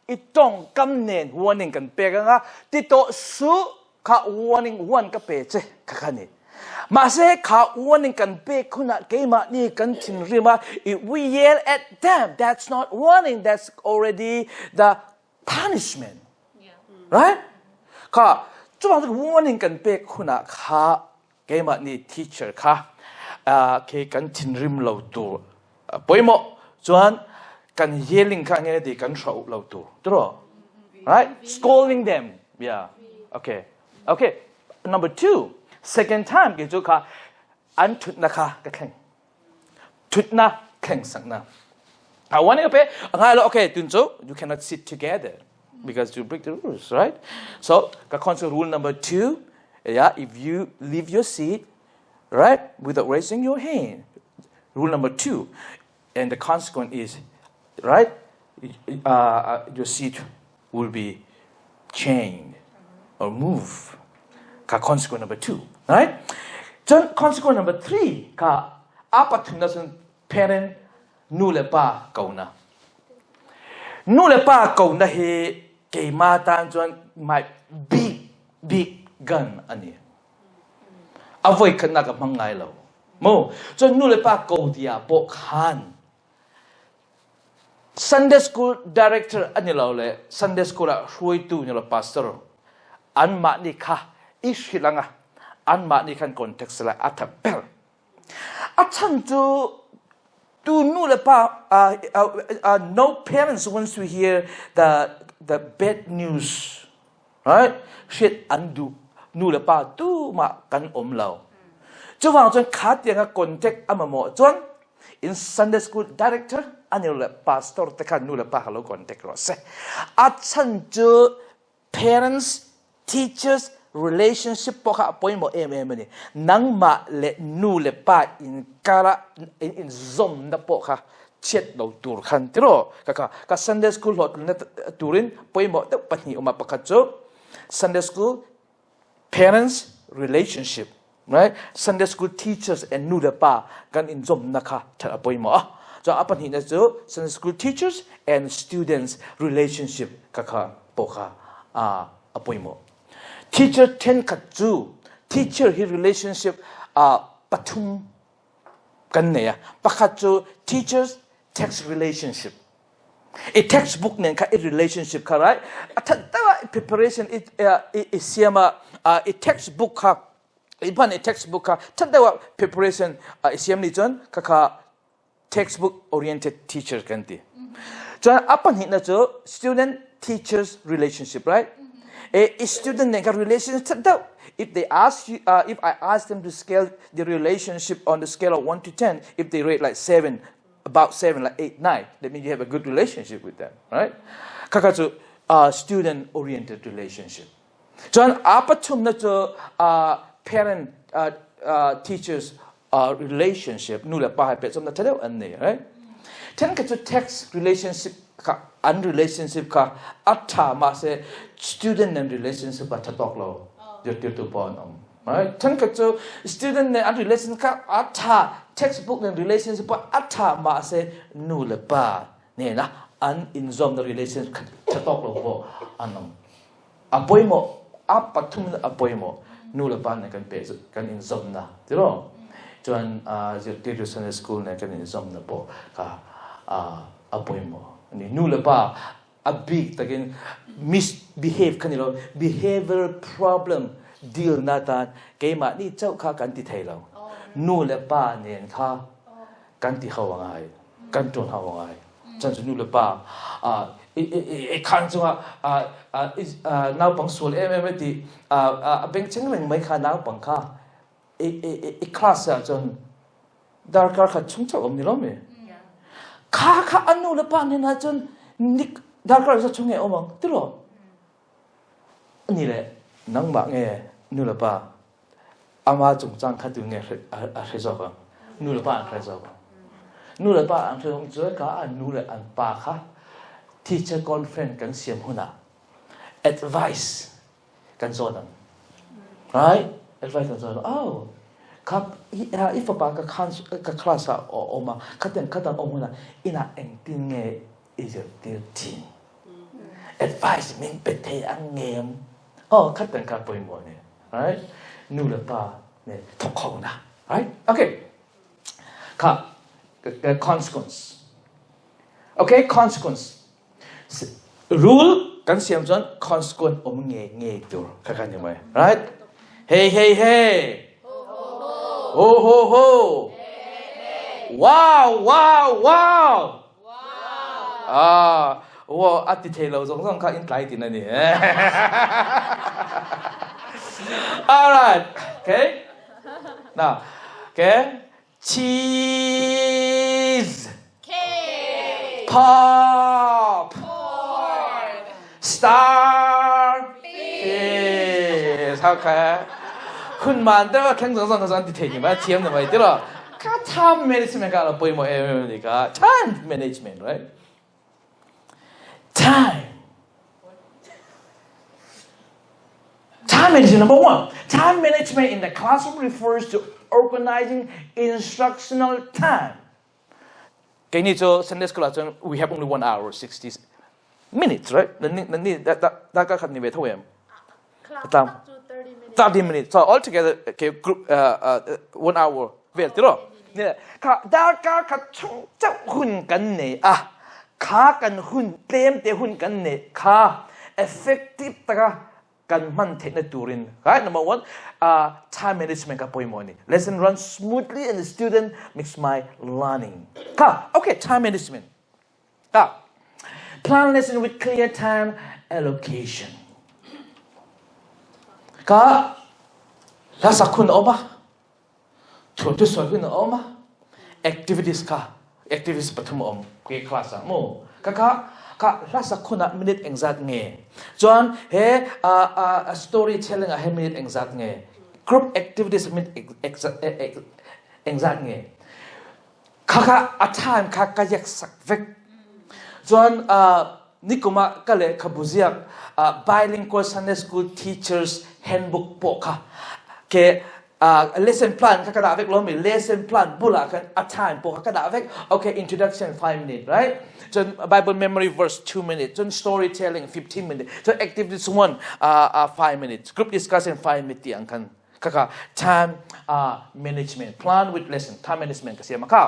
itong kam nen warning kan pe nga tito su ka warning one ka pe che ka kani ma se ka warning kan pe khuna ke ma ni kan thin rima if we yell at them that's not warning that's already the punishment right ka chuang the warning kan pe khuna kha ke ma ni teacher kha ke kan thin rim lo tu poimo chuan kan yelling kha nge di kan shau lo tu tro right scolding them yeah okay number 2 second time ke chu kha an thut na kha ka kheng thut na kheng sang na warning pe ngai lo okay tun chu you cannot sit together because you break the rules right so ka consequence rule number 2 yeah if you leave your seat right without raising your hand rule number 2 and the consequence is right your seat will be changed or moved ka consequence number 2 right then consequence number 3 ka apathuna sun parent nu le pa kauna he ke ma tan chuan my big gun ani avoid khana ka mangai lo mo chuan nu le pa ko dia po khan Sunday school director ani lo le Sunday school a hrui tu ni lo pastor an ma ni kha ishilanga an ma ni khan context la athapel achan chu tu nu le pa no parents wants to hear the bad news right shit andu nu le pa tu ma kan om lo chu wang chuan kha tianga context amamo chuan in Sunday school director ani le pastor te khan nu le pa halo context ro se achan chu parents teachers relationship pokha poimo ni nang ma le nu le pa in kara in zom na pokha chet lo tur khan tro ka Sunday school lot na turin poimo te pani uma pakha chu Sunday school parents relationship right Sunday school teachers and nu le pa kan in zom na kha tha poimo so apan hi na chu Sunday school teachers and students relationship ka pokha apoimo teacher ten katju teacher hi relationship pathum kan ne ya pakhachu teachers text relationship a textbook nen ka a relationship ka right atawa preparation it siama a textbook ka iban a textbook ka tadawa preparation siam ni chon ka textbook oriented teacher kan ti chon apan hi na chu student teachers relationship right a student nega relationship if they ask you if I ask them to scale the relationship on the scale of 1 to 10 if they rate like 7 about 7 like 8 9 that means you have a good relationship with them right kakatsu student oriented relationship john apatum na to parent teachers relationship nula pa ha pe som na tadeu an ne right ten ka to text relationship ka unrelationship ka atha ma se student and relationship ba thatok lo dir tu pon right ten ka to student and unrelationship ka atha textbook and relationship ba atha ma se nu le pa ne na an in zone the relationship thatok lo bo anam apoimo apathum apoimo nu le pa ne kan pe kan in zone na tiro chuan dir Sunday school ne kan in zone na bo ka apoimo ni nu le pa a big again misbehave kanilo behavior problem deal na tan ke ma ni chau kha kan ti thailo nu le pa nen kha kan ti hawangai kan ton hawangai จันทร์นู่นเลยป่ะขันจังว่าน้าบังส่วนไม่ดีเป็นเช่นหนึ่งไม่ขาน้าบังค่ะคลาสจนดาร์การขัดชุ่มฉ่ำนี่ล้อมข้าอันนู่นเลยป่ะเนี่ยนะจนนิกดาร์การจะชุ่มเงี้ยมั้งติหรอนี่แหละนังบังเงี้ยนู่นเลยป่ะอามาจงจังขัดดูเงี้ยอะไรสักอย่างนู่นเลยป่ะอะไรสักอย่างนู่นเลยป่ะอันที่ผมเจอข้าอันนู่นเลยอันป่าค่ะ teacher conference กันเสียมหัวหน้า advice กันสอน right advice กันสอนอ้าวครับอีฟ้าป่ากับคลาสออกมาขัดออกมาอินาเองติงเงยอีเจติลที advice มินเป็นเทอังเงียมขัดกับปอยมัวเนี่ย right นู่นเลยป่ะเนี่ยทุกคนนะ right okay ครับ consequence okay consequence rule กันเสียมจน consequence เงยตัวข้ากันยังไง right hey hey hey oh ho ho wow wow wow ว้าวอัดที่เทเราต้องข้าอินไลท์นะนี่ alright okay now okay cheese pop star yes okay คุณมันแต่ว่าแข่งสองคนที่เทนี่มาเทียมหน่อยเดี๋ยวก็ทำ management ก็เราไปหมดเลยก็ time management right time management number one time management in the classroom refers to organizing instructional time แค่นี้จะ Sunday school จน we have only 1 hour 60 minutes right นั่นนี่ได้ก็คันนี้เวทเท่าไหร่ตาม 30 minutes so altogether okay group 1 hour เวทที่หรอเนี่ยค่ะได้ก็คัดช่องเจ้าหุ่นกันเนี่ยข้ากันหุ่นเต็มหุ่นกันเนี่ยข้า effective ตะกันมันเทคนิคตูริน right number one time management กับปอยมอนี่ lesson run smoothly and the student makes my learning ค่ะ okay time management ค่ะ plan lesson with clear time allocation ค่ะแล้วสักคนออกมาชวนทุกส่วนคนออกมา activities ค่ะ activities ปฐมเกี่ยวกับคลาสมั้งค่ะแล้วสักคนminute exact ไงจนstorytelling minute exact ไง group activities minute exact ไงtime ก็อยากสักเวกจนนี่ก็มาก็เลยขบุเซียbilingual Sunday school teachers handbook ปกค่ะแค่ lesson plan ก็ได้เวกล้อม lesson plan บุลากัน time ปกก็ได้เวก okay introduction 5 minutes right จน Bible memory verse 2 minutes จน storytelling 15 minutes จน activities 5 minutes group discussion 5 minutes อย่างกันค่ะ time management plan with lesson time management ก็เสียมาค่ะ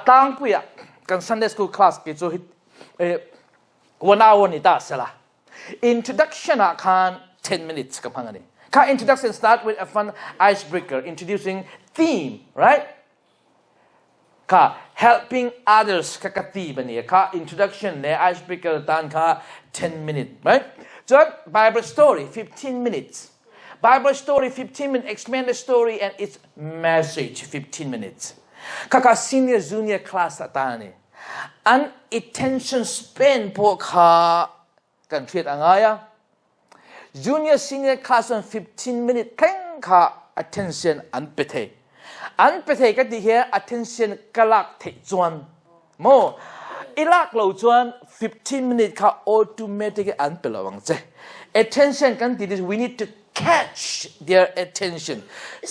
ตั้งปุยกัน Sunday school class ก็จะ1 hour นี่ตาเสละ introduction กัน 10 minutes กับพังอันนี้ค่ะ introduction start with a fun icebreaker introducing theme right ค่ะ helping others ค่ะ theme นี่ค่ะ introduction เนี่ย icebreaker ตั้งค่ะ 10 minutes right จน Bible story 15 minutes Bible story 15 minutes explain the story and its message 15 minutes ค่ะ senior junior class ตั้งนี่an attention span พวกเขากันเทียดอะไรjunior senior class on 15 minutes แข่งค่ะ attention อันเปเทก็ดีเหรอ attention กลักเทจวนโมอีลักเราจวน15 minutes ค่ะ automatic อันเปล่าวังเจ attention กันดี we need to catch their attention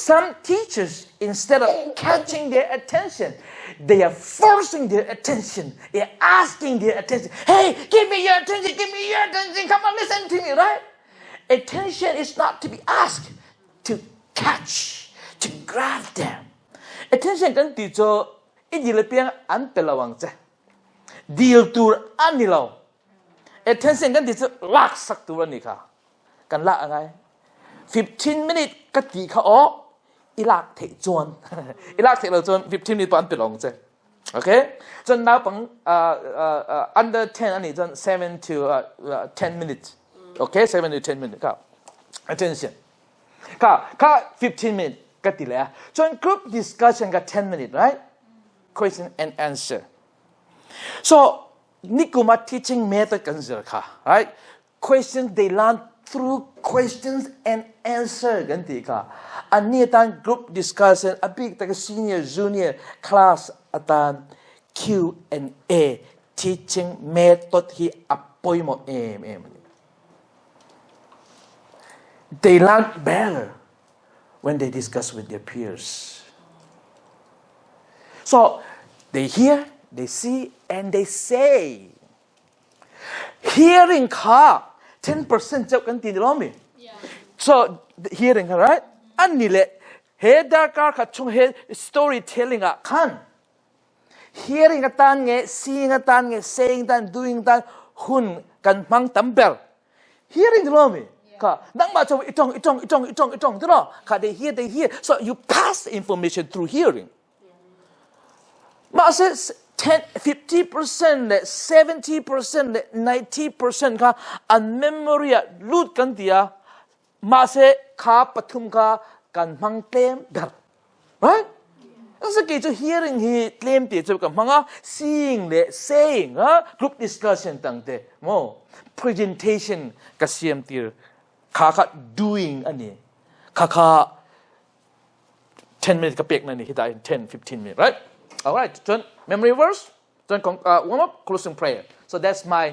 some teachers instead of catching their attention they are forcing their attention they are asking their attention hey give me your attention come on listen to me right attention is not to be asked to catch to grab them attention กันดีโจอีดีเลยเพียงอันเปล่าวังเจดีลตัวอันนี้เรา attention กันดีโจลักสักตัวนี่ค่ะกันละอะไร15 minutes ก็ตีเขาออกอีลักเทจวนอีลักเทเราจวน15 minutes ปานเปล่าวังเจ Okay? So now under 10 อันนี้จน7 to 10 minutes. Okay? 7 to 10 minutes ครับ Attention. ค่ะ15 minutes ก็ติดแล้วจน group discussion ก็10 minutes, right? Question and answer. So นี่กูมา teaching method กันเจอค่ะ right? Questions they learn through questions and answer กันติค่ะอันนี้ตอน group discussion อภิกตะ senior junior class ตอน Q&A teaching method ที่อัปปอยหมดthey learn better when they discuss with their peers. So they hear, they see, and they say. Hearing ค่ะ 10% เจ้ากันตีนร้องมั้ย So hearing ค่ะ right อันนี้แหละเฮดาการค่ะช่วงเฮ storytelling อ่ะคัน hearing กันตันไง seeing กันตันไง saying กัน doing กันหุ่นกันมังตัมเบล hearing ร้องมั้ยค่ะนั่งมาจะอีจงตลอดค่ะ they hear so you pass the information through hearing มาเส 50% และ 70% และ 90% ค่ะอัน memory ลุดกันเดียมาเสขาปฐุมค่ะกันมังเต็มแบบ right สกิจะ hearing ที่เต็มเดียจะกับมังอ่ะ seeing และ saying group discussion ต่างเดียโม presentation กับ CMT ขา doing อันนี้ขา 10 minutes กับเปียกนั่นนี่ที่ได้10-15 minutes right alright turn memory verse turn warm up closing prayer so that's my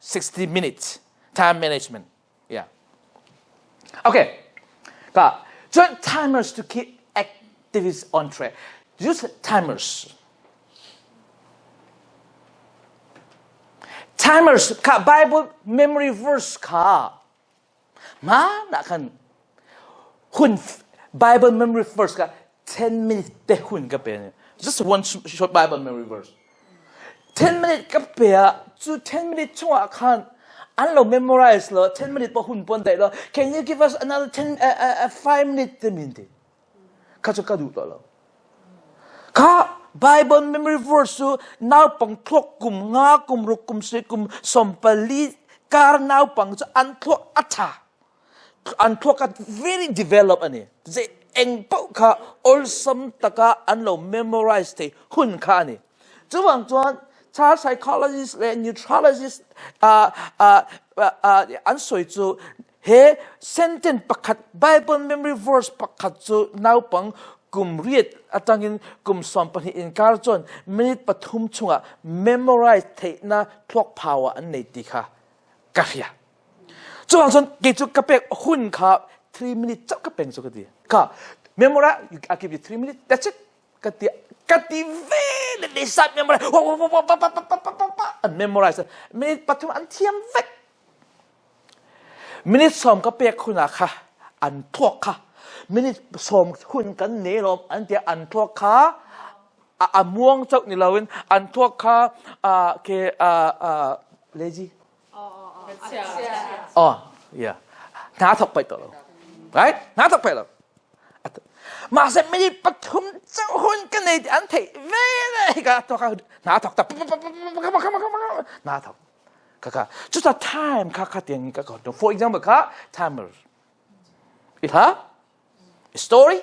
60 minutes time management yeah okay ก็ turn timers to keep activities on track use timers ค่ะ Bible memory verse ค่ะมาหนักขันหุ่น Bible memory verse ก็10 minutes แต่หุ่นก็เป็น just one short Bible memory verse 10 minutes ก็เป็นจู่10 minutes ช่วงขันอันเรา memorize เลย10 minutes พอหุ่นปนได้เลย can you give us another 5 minutes เต็มที่ข้าจะกระดูกต่อแล้วข้า Bible memory verse น่าปังทวกกลุ่มงากลุ่มรุกกลุ่มเสกลุ่มสมปลีการน่าปังจะอันทวกอัฐาอันทวกกัน very develop อันนี้จะเองพวกข้า awesome ตะกาอันเรา memorize ที่หุ่นข้านี่จะวางจวนchild psychologist และ neutrologist อันสวยจูเฮ sentence ประคัด Bible memory verse ประคัดจูน่าปังกลุ่มเรียดอาจารย์กลุ่มสอนปฏิอินการจนมินิปฐุมชงmemorize ที่น่าทวก power อันนี้ดีค่ะกะเฮียจวนกิจกระเปกหุ่นค่ะ3 minutes จับกระเปงสุดก็ดีค่ะ memorize I give you 3 minutes that's it กติ very decide memorize and memorize minute ปฐุมอันเทียมเวก minute สอมกระเปกคุณอะค่ะอันทวกค่ะ minute สอมคุณกันเนรมอันเดียอันทวกค่ะม่วงเจ้านี่เราเป็นอันทวกค่ะlazy oh yeah น้าถกไปต่อแล้ว right น้าถกไปแล้วมาเสร็จไม่ได้ปฐุมเจ้าหุ่นกันในอันที่เว้ยก็ตัวเขาหน้าถกแต่หน้าถกก็จุด time ค่ะเตียงก็ for example ค่ะ timers อีกฮะ story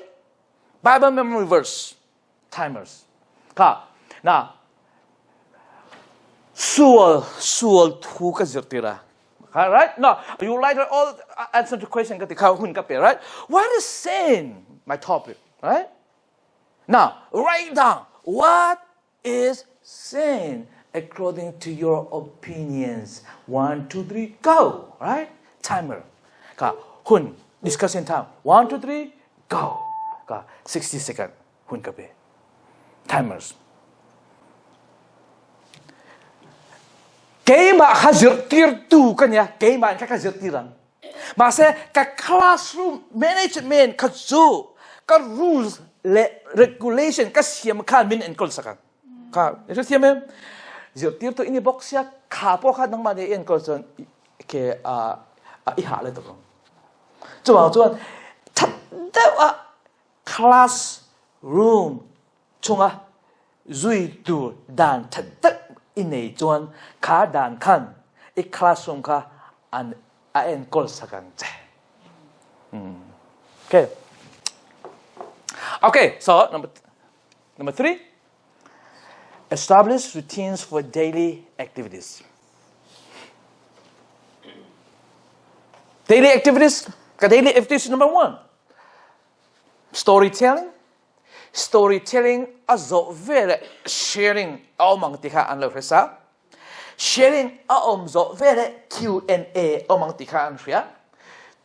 Bible memory verse timers ค่ะน่ะส่วนทุกข์จะตีระright no you like all answer to question ก็ตีเขาหุ่นก็เป็น right what is sin my topic right now write down what is sin according to your opinions 1 2 3 go right timer ก็หุ่น discussion time 1 2 3 go ก็60 seconds หุ่นก็เป็น timers game ข้าจะตีดูกันเนี่ย game ข้าจะตีรันมาเสกับ classroom management ข้าจูกับ rules และ regulation ก็เสียมข้ามินเอ็นกอลสักกันข้าเรื่องเสียมจะตีตัวอินบ็อกซ์เนี่ยข้าพวกข้าต้องมาในเอ็นกอลสันแค่อีหาเลยตัวผมจวนทัดเดว่า classroom ช่วง zui tu dan thật in này chuan khá đàn khăn i classroom kha an en kol sakang che. Okay, so number 3, establish routines for daily activities. Daily activities, daily activities number 1. Storytelling. Storytelling azo vele sharing among tika an lo resa. Sharing zo vele Q&A among tika an ria.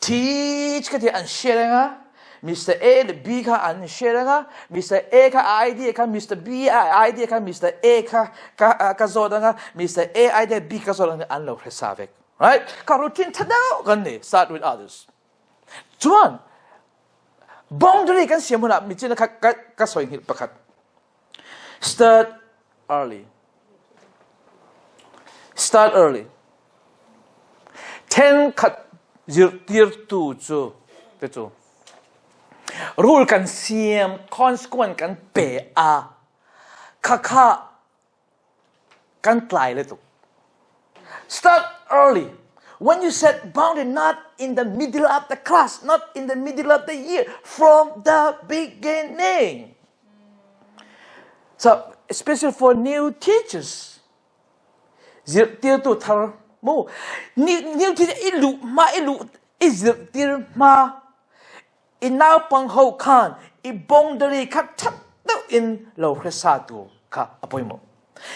Teach ka an sharing Mr. A the B ka an sharing Mr. A ka idea ka Mr. B idea ka Mr. A ka zodanga Mr. A idea B ka zodanga an lo resa vek. Right? Ka routine tadaw ganni start with others. Chuan boundary kan siya muna mitin ka soing hil pakat. Start early. Start early. 10 kat zir tu chu te chu. Rule kan siam consequence kan pe a kaka kan tlai le tu. Start early. When you set boundary, not in the middle of the class, not in the middle of the year, from the beginning. So, especially for new teachers. New teacher ilu izir ma inaw pang ho kan boundary ka chat in lo resatu ka apoy mo.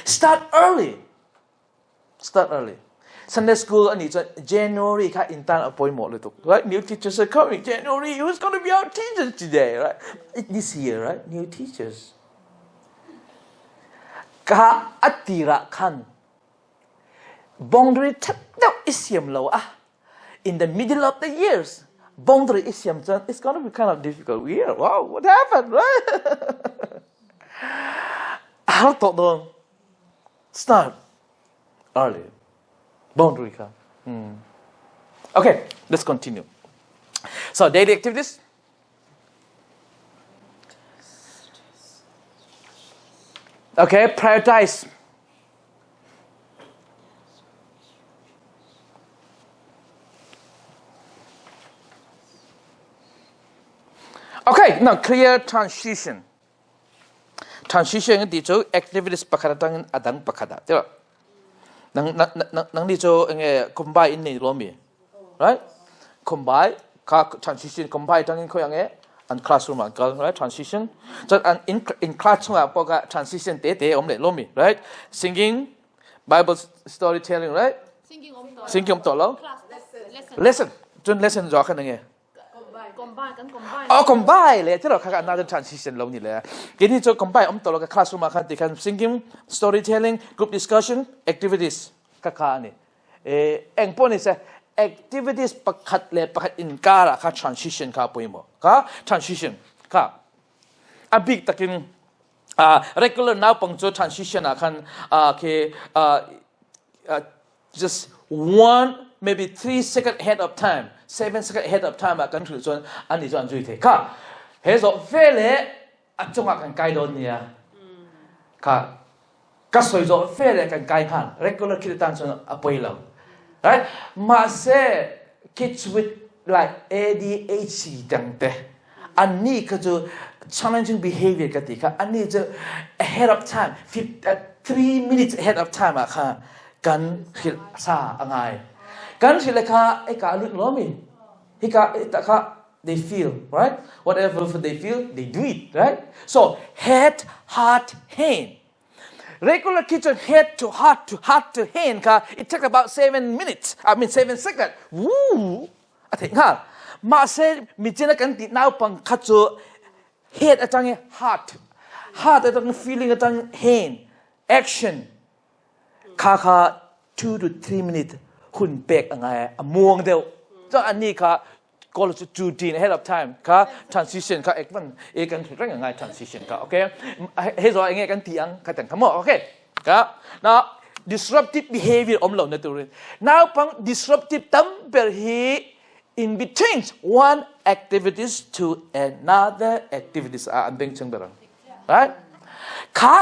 Start early. Start early. Sunday school and it's January ka intan apoy mo le right? New teachers are coming. January, who's going to be our teachers today, right? This year, right? New teachers. Ka atira kan. Boundary tatdaw isyam lo in the middle of the years. Boundary isyam it's going to be kind of difficult. Yeah, wow, what happened, right? How to start early. Boundary ka. Okay, let's continue. So daily activities. Okay, prioritize. Okay, now clear transition. Transition dito activities pakadang adang pakada. Diba? Nang dito combine ni lomi, right? Combine transition combine tangin ko yang and classroom right? Transition. So in classroom apoga transition te lomi, right? Singing, Bible storytelling, right? Singing lo. Lesson. Jun lesson jo kan nge. Combine. Oh, combine le. Tiro kaka another transition lo ni le. Kini jo combine to lo ka classroom kan kan singing, storytelling, group discussion, activities. Kaka ni. Engpo ni se activities pakat le pakat in kara ka transition ka po mo. Ka transition ka. A big takin regular now pang jo transition akan ke just 1 maybe 3 seconds ahead of time, 7 seconds ahead of time akan tu zon ani zon zui te ka. Hezo fele atong akan kai don niya. Ka kasoi zo fele kan kai kan regular kita zon apoy lang. Right? Mase kids with like ADHD dang te. Ani ka jo challenging behavior katika ani jo ahead of time 3 minutes ahead of time aka kan hil sa angai. Kan silaka ekalut lomi. They feel, right? Whatever they feel, they do it, right? So head, heart, hand. Regular kitchen head to heart to hand it takes about 7 minutes. 7 seconds. Woo! I think ma say mijina kan ti now pang katso head atang heart atang feeling atang hand action. Kaka 2 to 3 minutes. Hun pek angai amuang deu. So ani ka call to routine ahead of time ka transition ka ekman kan reng angai transition ka okay hezo angai kan tiang ka tang kamo okay ka now disruptive behavior omlo na tu now pang disruptive temper he in between one activities to another activities ambeng chang barang right ขา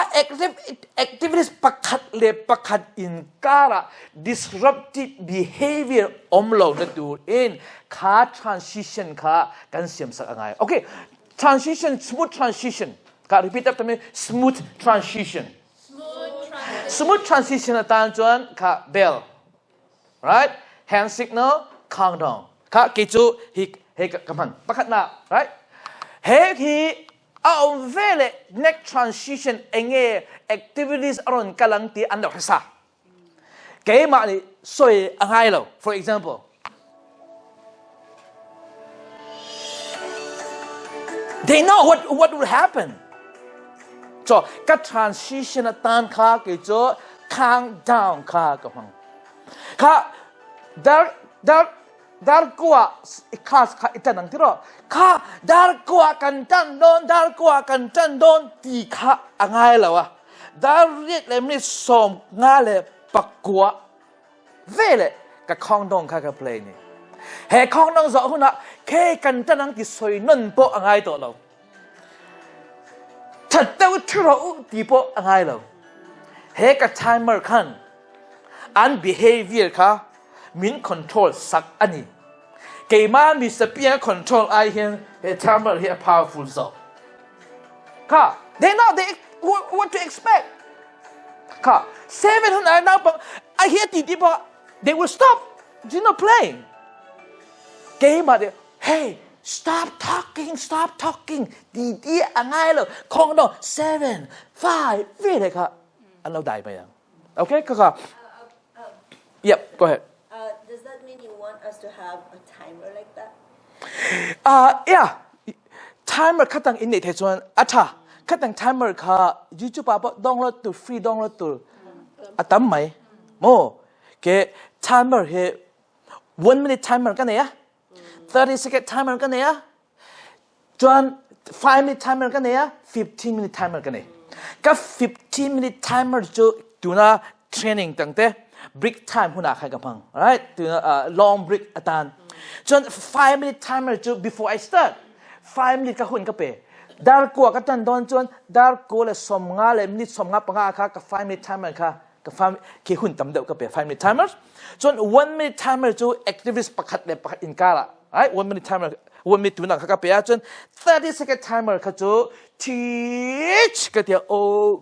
activities ประคัดเลยประคัดอินการะ disruptive behavior เราเนี่ยดูอินขา transition ขากันเสียมสักอะไรโอเค transition smooth transition ขา repeat after me smooth transition smooth transition ตามจวนขา bell right hand signal countdown ขากิจูฮิกำพันประคัดหน้า right ฮิเอาเวล next transition เองactivities อารมณ์กำลังตีอันดับที่สามเกี่ยมานี่สวยอะไรล่ะ for example they know what will happen so ก็ transition ตามข้ากี่จู countdown ข้ากำลังข้าdar gua khas kha itanang tiro kha dar gua kan tan don ti kha angai lawa dar riet le mi som nga le pakwa vele ka khong dong kha ka play ni he khong dong zo huna ke kan tanang ti soi non po angai to lo that tau tro ti po angai lo he ka timer khan an behavior kha min control sak ani kay man mi sa Piang control I hear he timer here powerful so ka they know they what to expect ka 7 hun now I hear ti po they will stop you not playing kay ma de hey stop talking di angai lo khong do 7 5 vi le ka an lo dai ma yang okay ka yep go ahead does that mean you want us to have a timer like that? Yeah. Timer ขั้นอินเดียที่ชวนอัฐาขั้น timer ค่ะ YouTube ป่ะดองรถตัว free ดองรถตัวตั้มไหมโม่เก timer เฮ1 minute timer กันเนี่ย30 second timer กันเนี่ยจวน5 minute timer กันเนี่ย15 minute timer กันเนี่ยก็15 minute timer จะดูนะ training ตั้งแต่break time หุ่นอาใครกับพัง right ตัวlong break อาจารย์จน5 minute timer จะ before I start 5 minute ก็หุ่นก็เปดาร์กัวก็ตันโดนจนดาร์กัวเลยสมงาเลยมินิสมงาปังอาค่ะกับ5 minute timer ค่ะกับ5คือหุ่นตำเดียวก็เป5 minute timer จน1 minute timer จะ activist ประคัดเลยประคัดอินกาละ right 1 minute timer 1 minute ตัวนั้นค่ะกับเปจน30 second timer ค่ะจะ teach ก็เดียวโอ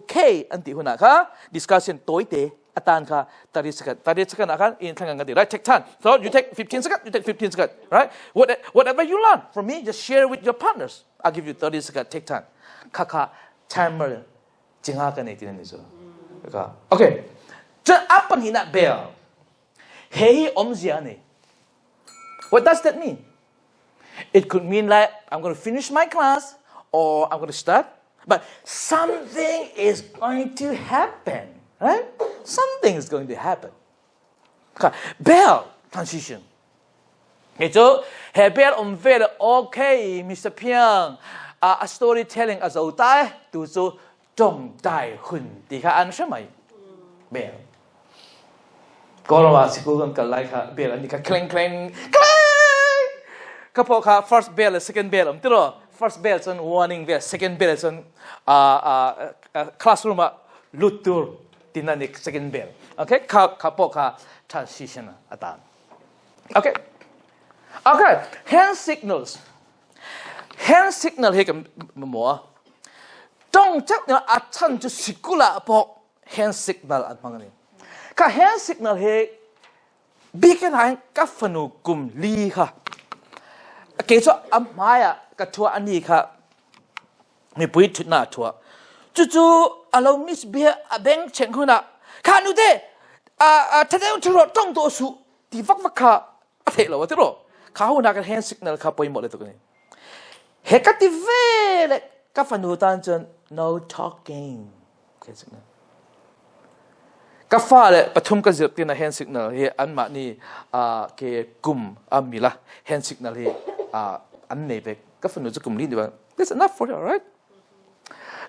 เคอันที่หุ่นอาค่ะ discussion ตัวเตะอาจารย์ค่ะ30 secondอาการอินทางกันดี right take time so you take 15 second you take 15 second right whatever you learn from me just share with your partners I'll give you 30 second take time ค่ะ timer จริงๆกันเนี่ยที่นั่นนี่จ้ะค่ะโอเคจะอัปปนินะเบลเฮ้ยอมเสียนี่ what does that mean it could mean like I'm going to finish my class or I'm going to start but something is going to happen right something is going to happen ค่ะ bell transition เฮ้ยจ้า bell on fair okay Mr. Piang storytelling อาจจะอุตายดูจ้าจงได้หุ่นดีค่ะอันใช่ไหม bell ก็เราว่าสิกูกันกันไล่ค่ะ bell อันนี้ค่ะ clangก็พอค่ะ first bell second bell ผมติดหรอ first bell จน warning bell second bell จนclassroom ลุดตัวที่นั่นนี่ second bell โอเคข้าพอค่ะ transition อาจารย์โอเค hand signal ให้กับหมอต้องจับเนี่ยอาจารย์จะสิกุละพอ hand signal อันพังนี่ค่ะ hand signal ให้บิ๊กนั่งกับฝนุกุมลีค่ะเกี่ยวกับอันหมายกับทัวอันนี้ค่ะมีปุ๋ยทุนหน้าทัวจู่ๆเรามิสเบียแบงเชงคุณน่ะข้าหนูเด้ถ้าได้อุจจาระต้องตัวสุที่ฟักข้าอะไรเหรอวะที่รู้ข้าหัวหน้ากับ hand signal ข้าปุ๋ยหมดเลยตัวนี้เฮกัติเวลกับฝันหัวตาจน no talking hand signal กับฟ้าเลยปฐมกษัตริย์ที่น่ะ hand signal เฮอันมานี่เกี่ยกุมมีละ hand signal เฮอันนี้เบกกับฝันหัวจะกุมลิ้นดีบ้าง that's enough for you right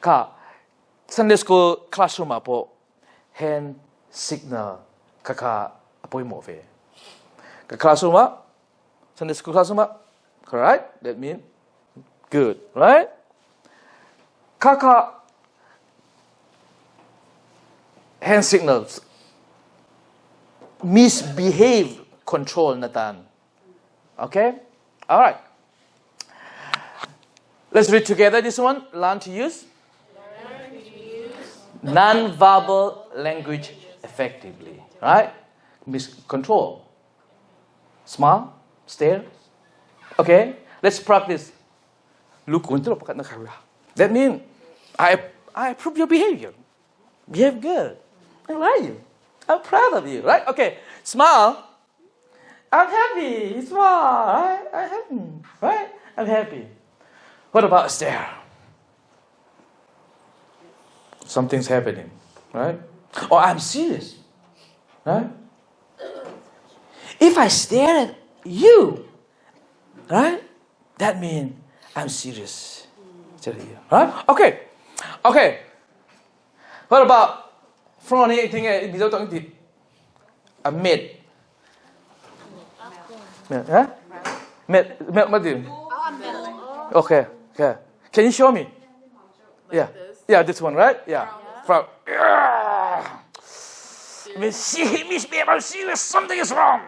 ค่ะ Sunday school classroom อ่ะพอ hand signal ค่ะปุ๋ยหมดเวกับ classroom อ่ะ Sunday school classroom อ่ะ right that mean good right ค่ะ hand signals. Misbehave control Nathan. Okay? All right. Let's read together this one. Learn to use non-verbal language effectively. Right? Control. Smile. Stare. Okay? Let's practice. Look, that means I approve your behavior. Behave good. I like you. I'm proud of you. Right? Okay. Smile. I'm happy. Smile. Right? I'm happy. Right? I'm happy. What about stare? Something's happening. Right? Or I'm serious. Right? If I stare at you, right? That means I'm serious. Right? Okay. Okay. What about from anything Mizo talking to a maid? Huh? Maid what do you? Okay. Okay. Can you show me? Yeah. Yeah, this one, right? Yeah. From Miss Beaver, I'm serious. Something is wrong.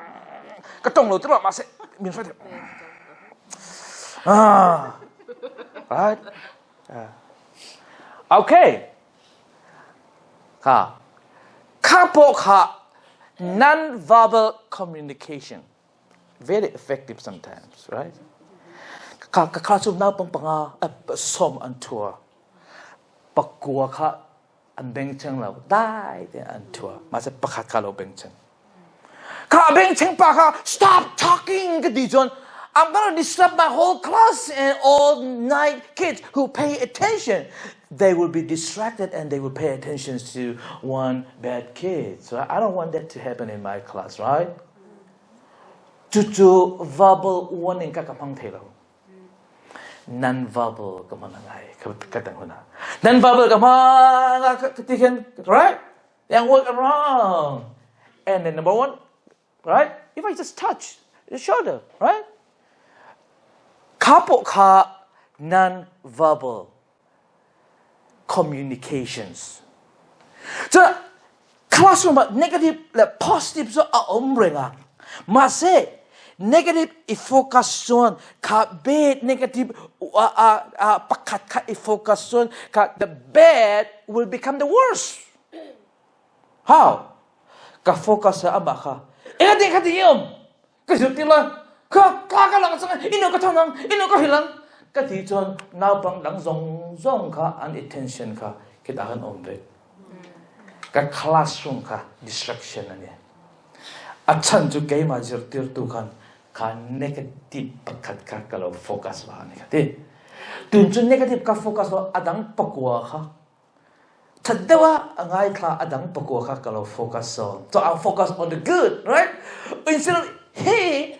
Right? Okay. Non-verbal communication. Very effective sometimes, right? Classroom now som an tour. Pakua an beng cheng lao dai de an tour. Masa pakat ka lo beng cheng. Ka beng cheng pa ka stop talking ka di John. I'm gonna disrupt my whole class and all 9 kids who pay attention. They will be distracted and they will pay attention to one bad kid. So I don't want that to happen in my class, right? To verbal warning ka kapang thelo. Non-verbal ka manangay katang huna. Non-verbal ka katikan, right? Yang work around. And then number 1, right? If I just touch the shoulder, right? Kapo ka non-verbal communications. So classroom negative positive so omrenga. Mase negative focus on ka bad negative pakat ka focus on ka the bad will become the worst. How? Ka focus sa ama ka. Ingating ka tiyom. Kasutila. Ka lang sa ino ka tanang, ino ka hilang. Ka tiyon now pang lang zong ka attention ka kita kan ombe. Ka classroom ka distraction na niya. At chan ju kay major tir tu kan ka negative pakat ka kalau focus ba ni ka ti. Tun ju negative ka focus ba adang pakwa ka. Tadawa angai ka adang pakwa ka kalau focus so. So I'll focus on the good, right? Instead of hey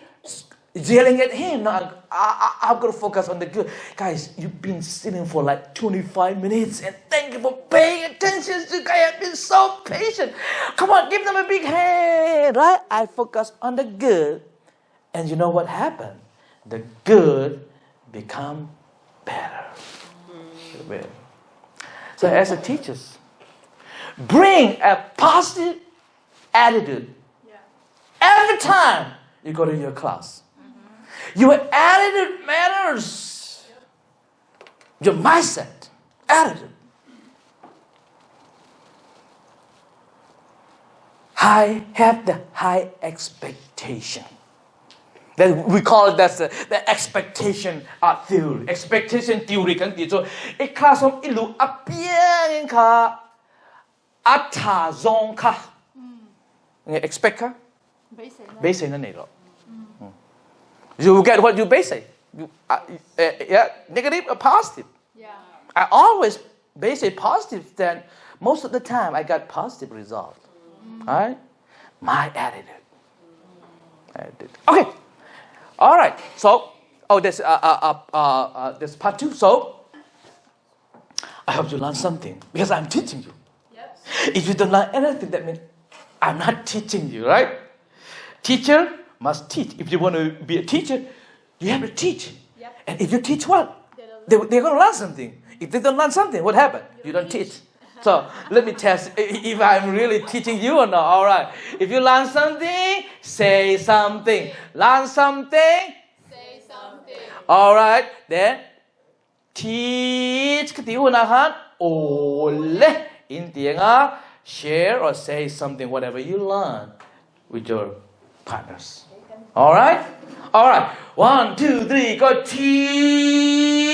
yelling at him. Now I've got to focus on the good. Guys, you've been sitting for like 25 minutes and thank you for paying attention. You guys have been so patient. Come on, give them a big hand, right? I focus on the good. And you know what happened? The good become better. So as a teachers, bring a positive attitude every time you go to your class. Your attitude matters. Your mindset, attitude. Have the high expectation. That we call it that's the expectation theory. Expectation theory kan dito. A class of ilu apiang ka atta zong ka. Expect ka? Base na nilo. You get what you base it. Negative or positive. Yeah. I always base it positive. Then most of the time I got positive result. Right? My attitude. Okay. All right. So, this part 2. So, I hope you learn something because I'm teaching you. Yes. If you don't learn anything, that means I'm not teaching you, right? Teacher must teach. If you want to be a teacher, you have to teach. Yep. And if you teach what? They're going to learn something. If they don't learn something, what happened? You don't teach. So let me test if I'm really teaching you or not. All right. If you learn something, say something. Learn something. Say something. All right. Then teach cái tiếng nào hát. Ole in tiếng Á. Share or say something, whatever you learn with your partners. All right. All right. 1, 2, 3, go teach.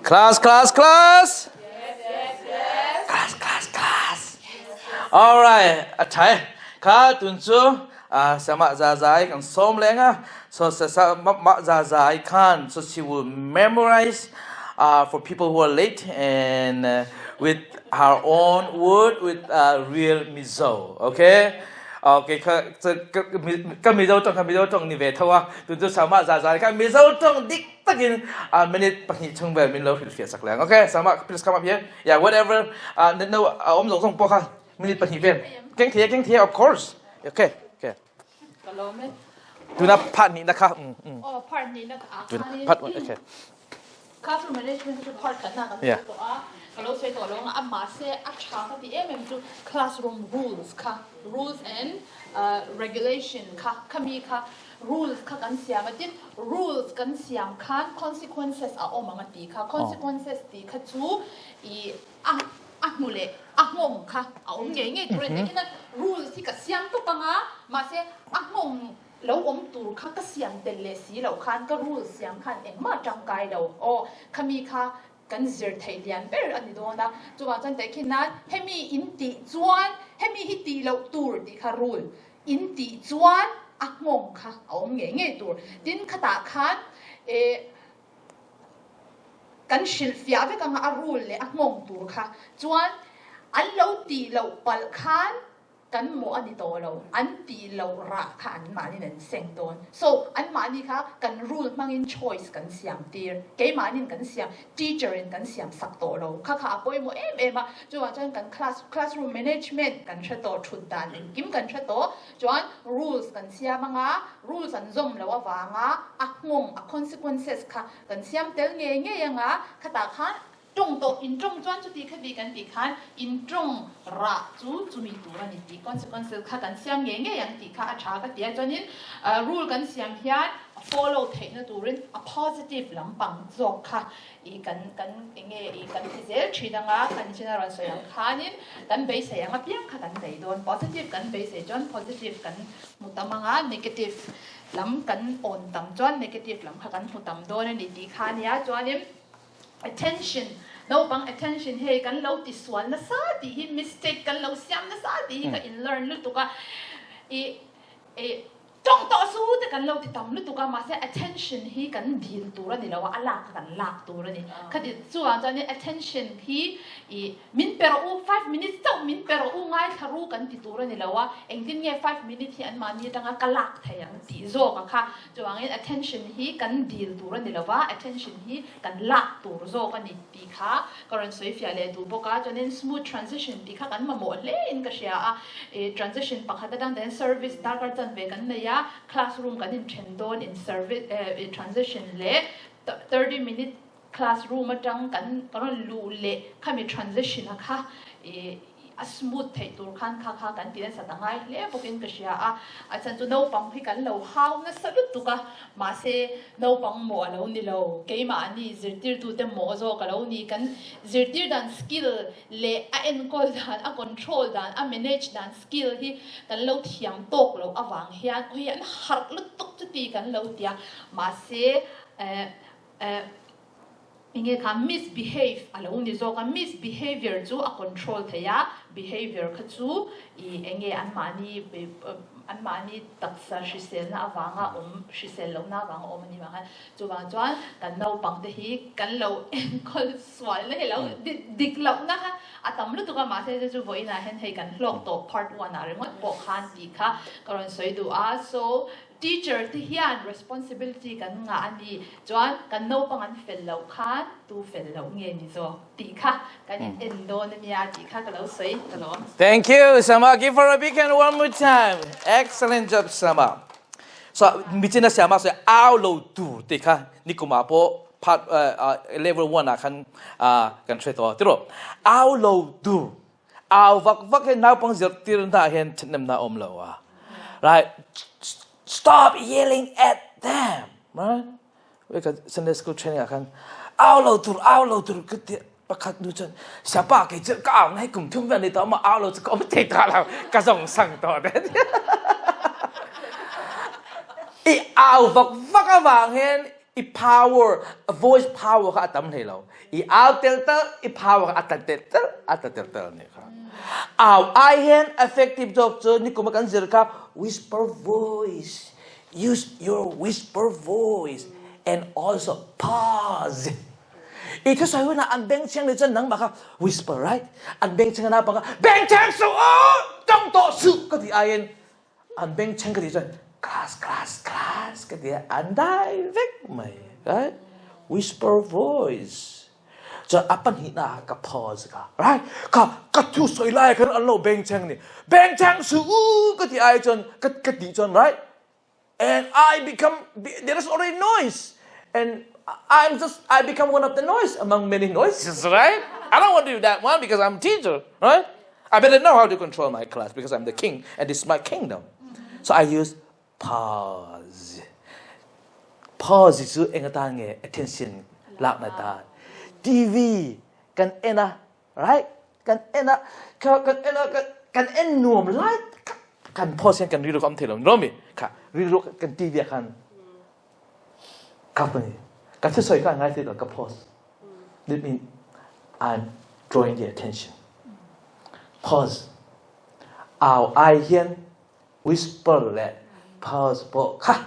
Class. Yes. Class. All right. Thầy, khá tuần chú, sama zazai kan som lenga, so sama zazai kan, so she will memorize for people who are late and with her own word with real Mizo. Okay. Okay, cái Mizo trong như vậy thôi. Tuần chú sama zazai cái Mizo trong đích takin minute pagi chung về mình lâu phiền sắc leng. Okay, sama please come up here. Yeah, whatever. No, ông dùng song po kha. Minute pagi phiền. Keng thia, of course. Okay. Do not part niนะคะ part นี้นะคะ Do not part okay. Classroom management คือ part กันนะกันตัวก็เราใช้ตัวลงอ่ะมาเสียอ่ะชาค่ะที่มันคือ classroom rules ค่ะ rules and regulation ค่ะมีค่ะ rules ค่ะกันเสียมาดิ rules กันเสียมค่ะ consequences อ่ะออกมาตีค่ะ consequences ตีค่ะจูมูเล่งงค่ะเอาเงี้ยตัวนี้นั่น rules ที่กับเสียมตัวปังอ่ะมาเสียงงแล้วตูค่ะก็เสียมเดลเลสีเราคันก็ rules เสียมคันเองมาจังไกเรามีค่ะกันเสียไทยเลียนเปอันนี้โดนนะจังหวะจันแต่คิดนั้นให้มีอินติจวนให้มีฮิตีเราตูร์ดีค่ะ rule อินติจวนงงค่ะเอาเงี้ยตัวดินขตาคันกันชิลฟิอาเวกันรูลเลยงงตัวค่ะจวนอันเราตีเราปัลคันกันหมอันนี้โตเราอันตีเรารักค่ะอันมานี่นั่นเสียงโดน so อันมานี่ค่ะกันรูลมังอิน choice กันเสียงตีร์เกมานี่กันเสียง teacher กันเสียงสักโตเราค่ะป่วยหมดมาจวนจังกัน classroom management กันชัดโตชุดดันกิมกันชัดโตจวน rules กันเสียมังrules อันจมแล้วว่างงงconsequences ค่ะกันเสียมเตลเงี้ยยังค่ะตาคันจงโตอินจงจวนจุดที่คดีกันตีคันอินจงระจูมีตัวนี่ตี consequences ค่ะกันเสียงเงี้ยยังตีค่ะชากันตีจวนนี้ rule กันเสียงเฮียน follow เทนตัวนี้ positive ลำปังจอกค่ะอีกันที่เจอชีดังกันชินารันสยังคันนี้กันเบสยังเพียงค่ะกันได้โดน positive กันเบสจวน positive กันมุตมังnegative ลำกันอ่อนต่ำจวน negative ลำค่ะกันมุตมังโดนนี่ตีค่ะเนี่ยจวนนี้attention เราบัง attention เฮกันเราติดส่วนนะซาดี mistake กันเราเสียมนะซาดีก็ in learn ลุตุกะจ้องต่อสู้แต่กันเราติดตามลุตุกะมาเสีย attention เฮกันดีลตัวนี่เราว่าลากกันลากตัวนี่คดีส่วนตอนนี้ attention เฮมินเปรอู5 minutes เจ้ามินเปรอูง่ายทารุกันติดตัวนี่เราว่าเองที่เนี่ย5 minutes ที่อันมานี่ตั้งกันลากแทงตีโจกค่ะส่วนนี้ attention เฮกันดีลตัวนี่เราว่า attention เฮกันลากตัวโจกันนี่ปีค่ะก็รันสวยฟิอาเลดูบอกว่าจนนั้น smooth transition ปีค่ะกันมาหมดเลยอินก็เชียtransition ปักหัดดังแต่ service ดาร์กจันเวกันเนี่ยclassroom กันin trendon in service transition เลย30 minutes classroom มาจังกันก็รู้เละข้ามี transition นะคะsmooth ที่ตัวขันค่ะกันที่นั่นสัตว์ง่ายเละพวกนี้ก็เชียอาจารย์จะโน้ปังให้กันเราห้าวนั่นสรุปตัวก็มาเซ่โน้ปังหมอเรานี่เราเกี่ยมาอันนี้จิตติตัวเต็มหมอโจก็เรานี่กันจิตติดันสกิลเละencode ดันcontrol ดันmanage ดันสกิลที่กันเราเทียมตกเราวางเฮียนหักลุกตกจุดที่กันเราเดียมาเซ่ยังไงค่ะ misbehave อะไรอุ้นี่โจกัน misbehavior จูcontrol เทีย behavior ก็จูยังไงอันมานี่ตัดสชิเซลน่าวางชิเซลเราน่าวางนี่มาค่ะจูวางจวนกันเราปังเดียกันเราคนสวยเลยเราดิกเรานะคะอาตมารู้ตัวกันมาเสียจูบอยน่ะเห็นให้กันหลอกตัว part 1อะไรมั้งบอกขันดีค่ะก็เราสวยดูso teacher ที่เฮียน responsibility กันงานนี้จวนกันโน้ปังอันเฟลเราขันตูเฟลเราเงี้ยนี่โจดีค่ะกันเอ็นโดนมีอาดีค่ะก็เราสวยตลอด Thank you, Sama. Give her a big hand one more time. Excellent job, Sama. So, mitin na Sama so aulo tu tika ni kumapo part level 1 akan kan treto. Tiro. Aulo tu. Au vak hen now pang zir tir na hen nem na omlo ah. Right? Stop yelling at them. Right? We got Sunday school training akan aulo tu keประคัดดูจนชาวบ้านเจอก้าวให้กลุ่มทุ่มวันนี้ต่อมาเอาเราจะก็ไม่ติดต่อเรากระส่งสั่งต่อได้อีเอาฟักวางเห็นอี power voice power ก็อัตมันให้เราอีเอาเตลเตอร์อี power ก็อัตเตลเตอร์นี่ครับเอาไอเห็น effective job จนนี่กูมากันเจอครับ whisper voice use your whisper voice and also pause Itu saya nak anbeng ceng ni jen nang baka whisper right, anbeng ceng na baka beng ceng su jong to su ke di ayen, anbeng ceng ke di jen class ke dia andai vek mai right, whisper voice, jadi apa ni nak ke pause ka right, ka tu soi lai kan anlo beng ceng su ke di ayen jen ke di jen right, and there is already noise and I become one of the noise among many noises, right? I don't want to do that one because I'm a teacher, right? I better know how to control my class because I'm the king and this is my kingdom. So I use pause. Pause is attention, lak na ta. TV kan ena, right? Kan ena nuam, right? Kan pause kan riru kam thelom, no me? Ka riru kan TV kan company. Kan sesuai kan ngai tu ka pause. That means I'm drawing the attention. Pause. I hear whisper let pause bo ha.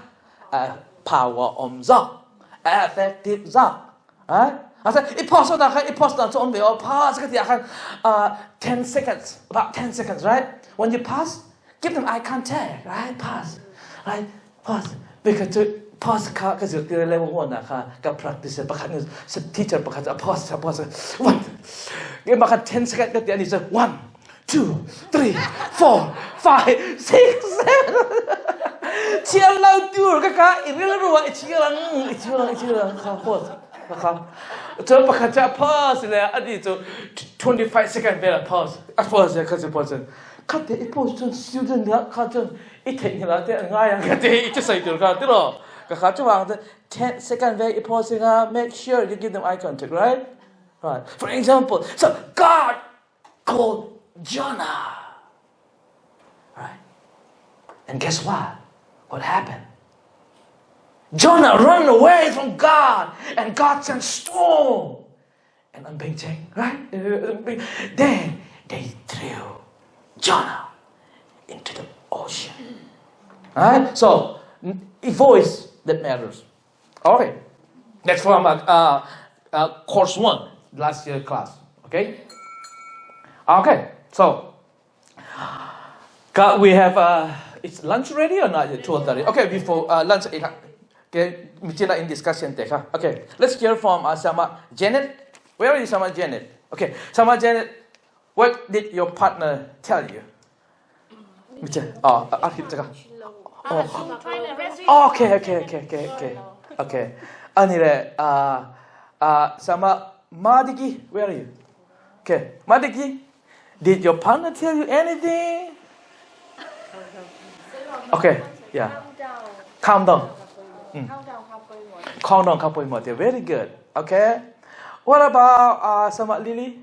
Power za. Effective za. Asa pause dah kan pause dah so on pause kan dia kan 10 seconds. About 10 seconds, right? When you pause, give them eye contact, right? Pause. Right? Pause. Because pause ค่ะก็จะเรียนเลเวล1นะคะกับ practice ประคันteacher ประคันpause 1เกี่ยวกับ10 seconds ก็เดี๋ยวนี้จะ1 2 3 4 5 6 7เชียร์เราดูก็ค่ะอีกเรื่องรู้ว่าเชียร์ค่ะ pause นะคะจะประคันจะ pause เลยอันนี้จะ25 seconds เวลา pause pause ก็จะ pause ค่ะแต่อี pause จน student เนี่ยค่ะจนอีเทคนิคแล้วแต่ง่ายอย่างก็แต่อีจะใส่ตัวค่ะที่รอก็เขาจะวาง10 seconds very important make sure you give them eye contact right for example so God called Jonah right and guess what happened Jonah ran away from God and God sent storm and unbending right then they threw Jonah into the ocean right so voice that matters. Okay, that's from course 1 last year class. Okay, so we have it's lunch ready or not? 12:30. Okay, before lunch. Okay, we in discussion. Okay, let's hear from Sama Janet. Where is Sama Janet? Okay, Sama Janet, what did your partner tell you? Okay. อันนี้แหละ Sama Madiki, where are you? Okay, Madiki, did your partner tell you anything? Okay, yeah. Calm down. Calm down, couple more. They're very good. Okay. What about Sama Lily?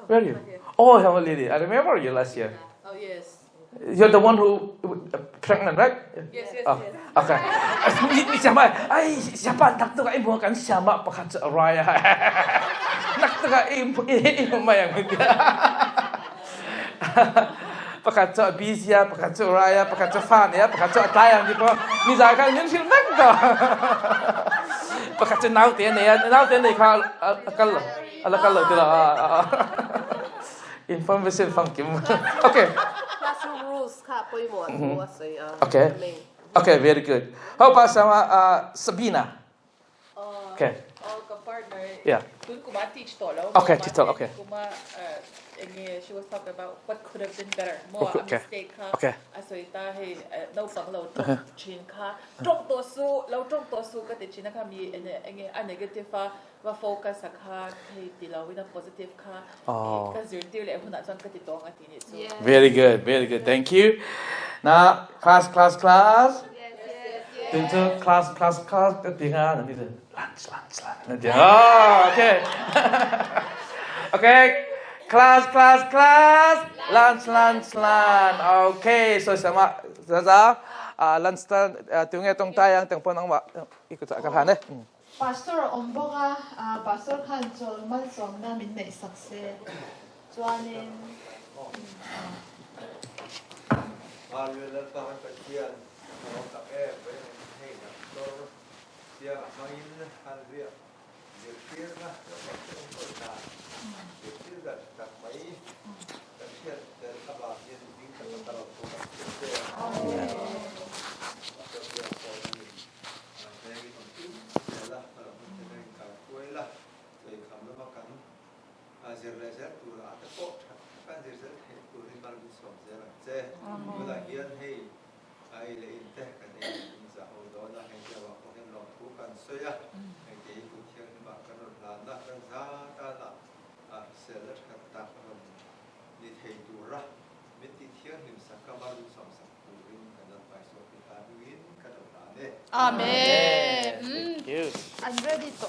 Where are you? Oh, Sama Lily. I remember you last year. Oh, yes. You're the one who pregnant, right? Yes. Okay. Ni siapa? Ay, siapa nak tu ibu kan siapa pakat raya. Nak tu ibu mayang begitu. Pakat bizia, pakat raya, pakat fan ya, pakat tayang gitu. Ni saya kan yang film nak tu. Pakat nau tian ni kalau kalau tu lah. Information from Kim. Okay. Classroom rules ค่ะปุ้ยหมวดwas Okay. Okay, very good. How about sama Sabina? Okay.กับ partner Yeah. คุณกุมา teach ต่อแล้ว Okay, teach ต่อ okay. กุมาshe was talking about what could have been better more a mistake ค่ะ Okay. อาศัยตาให้เราฟังเราตรงชินค่ะตรงตัวสู้เราตรงตัวสู้ก็ติดชินนะคะมีอัน negative ว่าโฟกัสสักค่ะให้ตีเราวินา positive ค่ะก็จะตีเลยคนนั้นจนก็ติดตัวกันทีนี้ Very good, very good. Thank you. Now, class. Into class. Tinggal nanti tu lunch. Nanti. Oh, okay. Okay. Class. Lunch. Okay. So sama Zaza. Lunch tunggu tong tayang tengpon ang ikut akan Pastor omboga pastor kan jol mal som na min nei sakse chuanin Amen. Thank you. I'm ready to